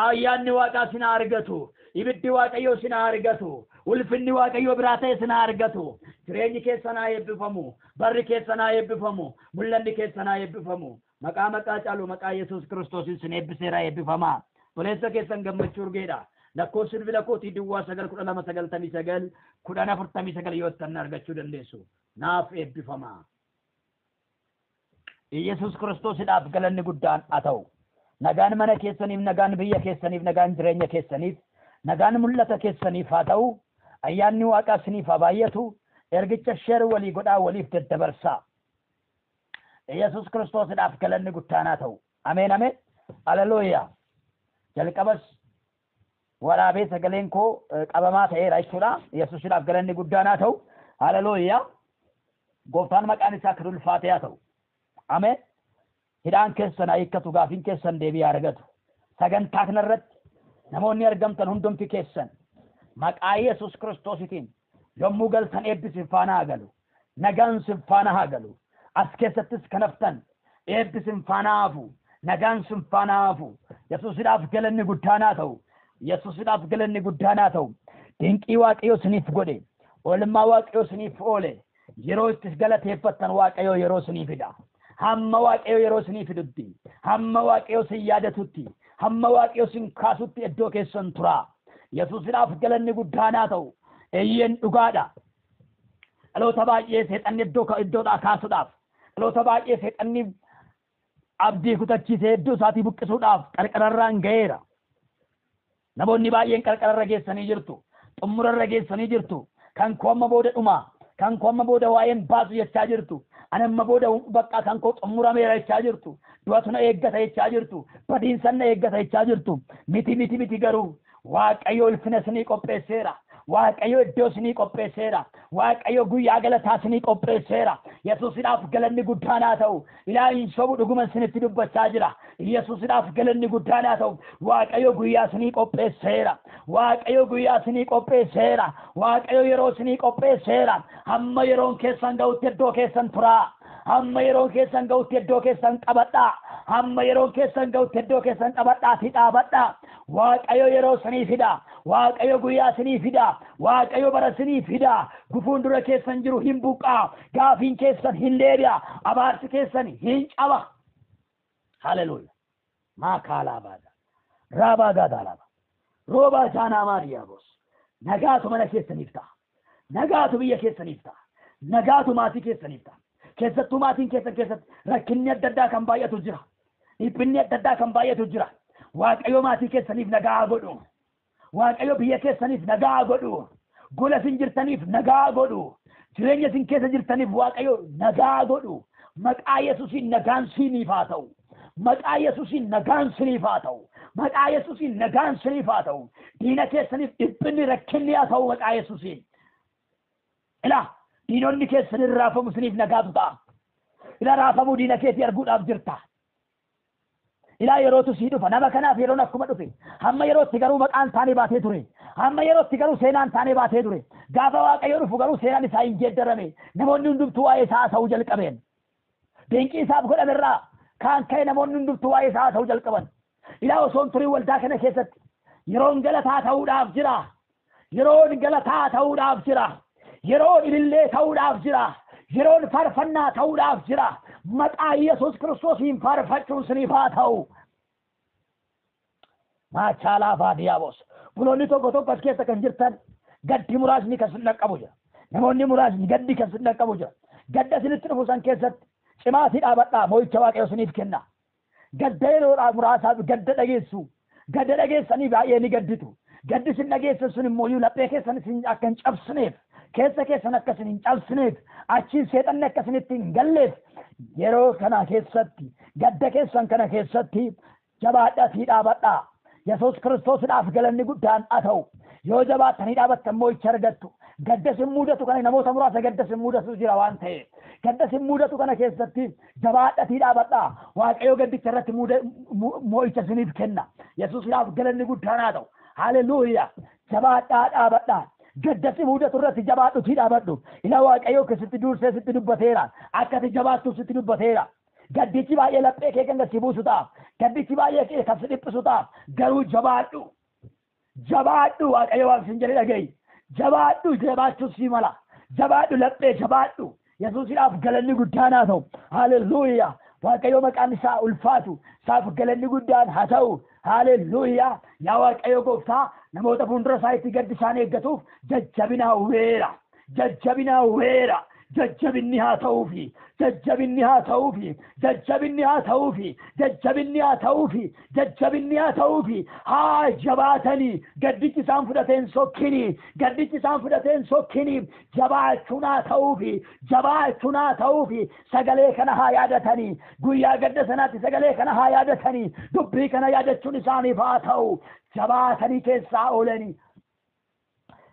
ayyaanni waaqaa isin haa argatu ibiddi waaqayyo isin haa argatu ulfinni waaqayyo biraa ta'e isin haa argatu jireenyi keessan haa eebbifamu barri keessan haa eebbifamu mul'anni keessan haa eebbifamu maqaa caalu maqaa Yesuus Kiristoos isin eebbiseera eebbifamaa toleessa keessan gammachuu urgeedha lakkoofsi bilbila kootii duwwaa 91299 1049 yoo tan argachuu dandeessu naaf eebbifamaa Yesuus Kiristoosiidhaaf galanni guddaan haa ta'u nagaan mana keessaniif nagaan biyya keessaniif nagaan jireenya keessaniif nagaan mul'ata keessaniif haa ta'u ayyaanni waaqaa isiniif haa baay'atu ergicha sheer walii godhaa waliif daddabarsaa Yesuus Kiristoosiidhaaf galanni guddaan haa ta'u ameen ameen haleluuyaa jalqabas waraabee sagaleen koo qabamaa ta'eera jechuudha Yesuusiidhaaf galanni guddaan haa ta'u haleluuyaa gooftaan maqaan isaa kan ulfaate haa ta'u ameen hidhaan keessan hiikkatu gaafiin keessan deebii argatu sagantaa kanarratti namoonni argamtan hundumti keessan maqaa Yesuus Kiristoositiin yommuu galtan eebbisin faana haa galu nagaan sin faana haa galu as keessattis kan haftan eebbisin faana hafu nagaan sin faana hafu Yesuusiidhaaf galanni guddaan haa ta'u Yesuusiidhaaf galanni guddaan haa ta'u dinqii waaqayyo isiniif godhe oolmaa waaqayyo isiniif oole yeroo itti galateeffattan waaqayyo yeroo isiniif fida hamma waaqayyo yeroo isinii fidutti hamma waaqayyo isin yaadatutti hamma waaqayyo isin kaasutti iddoo keessan tura Yesuusiidhaaf galanni guddaan haa ta'u eeyyeen dhugaadha dhaloota baay'ee seexanni iddoodhaa kaasuudhaaf dhaloota baay'ee seexanni abdii kutachiisee iddoo isaatii buqqisuudhaaf qarqararraan ga'eera namoonni baay'een qarqararra geessanii jirtu xumurarra geessanii jirtu kan koomma booda dhumaa kan koomma booda waa'een baasu jechaa jirtu anamma booda bakka kan koo xumurameera jechaa jirtu du'atu na eeggata jechaa jirtu badiinsan na eeggata jechaa jirtu miti garuu waaqayyo ulfina isinii qopheesseera waaqayyo iddoo isinii qopheesseera waaqayyo guyyaa galataa isinii qopheesseera Yesuusiidhaaf galanni guddaan haa ta'u ilaahin sobu dhuguma isinitti dubbachaa jira Yesuusiidhaaf galanni guddaan haa ta'u waaqayyo guyyaa isinii qopheesseera waaqayyo guyyaa isinii qopheesseera waaqayyo yeroo isinii qopheesseera hamma yeroon keessan ga'utti iddoo keessan turaa hamma yeroon keessan ga'utti iddoo keessan qabadhaa hamma yeroon keessan ga'utti iddoo keessan qabadhaatii dhaabadhaa waaqayyo yeroo isinii fida waaqayyo guyyaa isinii fida waaqayyo bara isinii fida gufuun dura keessan jiru hin buqqaa gaafiin keessan hin deebi'a abaarsi keessan hin caba haleluuya maakaalaa baada raabaa gaadaalaba roobaa jaanaa maariyaabos nagaatu mana keessaniif ta'a nagaatu biyya keessaniif ta'a nagaatu maatii keessaniif ta'a keessattuu maatiin keessan keessatti rakkinni adda addaa kan baay'atu jira dhiphinni adda addaa kan baay'atu jira waaqayyo maatii keessaniif nagaa godhu waaqayyo biyya keessaniif nagaa godhu gola isin jirtaniif nagaa godhu jireenya isin keessa jirtaniif waaqayyo nagaa godhu maqaa Yesuusiin nagaan siiniif haa ta'u maqaa Yesuusiin nagaan siiniif haa ta'u maqaa Yesuusiin nagaan siiniif haa ta'u diina keessaniif dhiphinni rakkinni haa ta'u maqaa Yesuusiin ilaa diinonni keessan raafamu isiniif nagaatu ta'a ila raafamuu diina keetii arguudhaaf jirta ilaa yerootu sii dhufa nama kanaaf yeroon akkuma dhufe hamma yerootti garuu maqaan isaanii baatee ture hamma yerootti garuu seenaan isaanii baatee ture gaafa waaqayyo dhufu garuu seenaan isaa hin geeddarame namoonni hundumtuu waa'ee isaa haasa'uu jalqabeen dinqii isaaf godhamerraa kaan ka'e namoonni hundumtuu waa'ee isaa haasa'uu jalqaban ilaa osoon turii waldaa kana keessatti yeroon galataa ta'uudhaaf jira. Yeroon galataa ta'uudhaaf jira. Yeroon ilillee ta'uudhaaf jira. Yeroon faarfannaa ta'uudhaaf jira. Maqaa Yesuus Kiristoosiin faarfachuun isiniif haa ta'u. Maachalaa faadiyaabos. Buloonni tokko tokko as keessa kan jirtan gaddi muraasni kan sin dhaqqabu jira. Namoonni muraasni gaddi kan sin dhaqqabu jira. Gadda isinitti dhufu san keessatti cimaatii dhaabadhaa moo'icha Waaqayyo isiniif kenna. Gadda yeroodhaa muraasaaf gadda dhageessu. Gadda dhageessanii baay'ee ni gadditu. Gaddi isin dhageessan sun immoo laphee keessan isin akka hin cabsineef, keessa keessan akka isin hin cabsineef, achiin seexanni akka isinitti hin galleef yeroo kana keessatti gadda keessan kana keessatti jabaadhatii dhaabadhaa. Yesuus Kiristoosiidhaaf galanni guddaan haa ta'u. Yoo jabaattanii dhaabattan moo'icha argattu. Gadda isin mudatu kana namoota muraasa gadda isin mudatu jira waan ta'eef. Gadda isin mudatu kana keessatti jabaadhatii dhaabadhaa. Waaqayyo gaddicha irratti moo'icha isiniif kenna. Yesuusiidhaaf galanni guddaan haa ta'u. Haleluuyaa. Jabaadhaa dhaabadhaa. Gadda isin mudatu irratti jabaadhutii dhaabadhu. Ilaa Waaqayyo keessatti dursee sitti dubbateera. Akkati jabaattu sitti dubbateera. Gaddichi baay'ee laphee kee kan si buusu ta'a. Gaddichi baay'ee kee kan si dhiphisu ta'a. Garuu jabaadhu. Jabaadhu Waaqayyo waan isin jedhe dhaga'i. Jabaadhu jabaachuun si mala. Jabaadhu laphee jabaadhu. Yesuusiidhaaf galanni guddaan haa ta'u. Haleluuyaa. Waaqayyo maqaan isaa ulfaatu. Isaaf galanni guddaan haa ta'u. Haleluuyaa. Yaa Waaqayyo gooftaa namoota fuuldura isaa itti gaddi isaan eeggatuuf jajjabina hawweera. Jajjabina hawweera. Jajjabinni haa ta'uufi. Jajjabinni haa ta'uufi. Jajjabinni haa ta'uufi. Jajjabinni haa ta'uufi. Jajjabinni haa ta'uufi. Haa jabaatanii gaddichi isaan fudhateen sokkini. Gaddichi isaan fudhateen sokkini. Jabaachuun haa ta'uufi. Jabaachuun haa ta'uufi. Sagalee kana haa yaadatanii. Guyyaa gadda sanaatti sagalee kana haa yaadatanii. Dubbii kana yaadachuun isaaniif haa ta'u. Jabaatanii keessaa oolanii.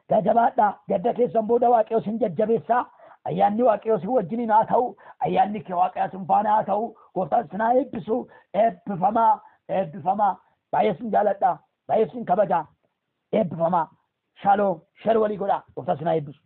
Jabaadhaa gadda keessan booda Waaqayyo isin jajjabeessaa. Ayyaanni Waaqayyo si wajjiniin haa ta'u. Ayyaanni kee Waaqayyo sin faana haa ta'u. Gooftaan sin haa eebbisu. Eebbifamaa. Eebbifamaa. Baay'ee sin jaaladha. Baay'ee sin kabaja. Eebbifamaa. Shaloom. Shar walii godhaa. Gooftaan sin haa eebbisu.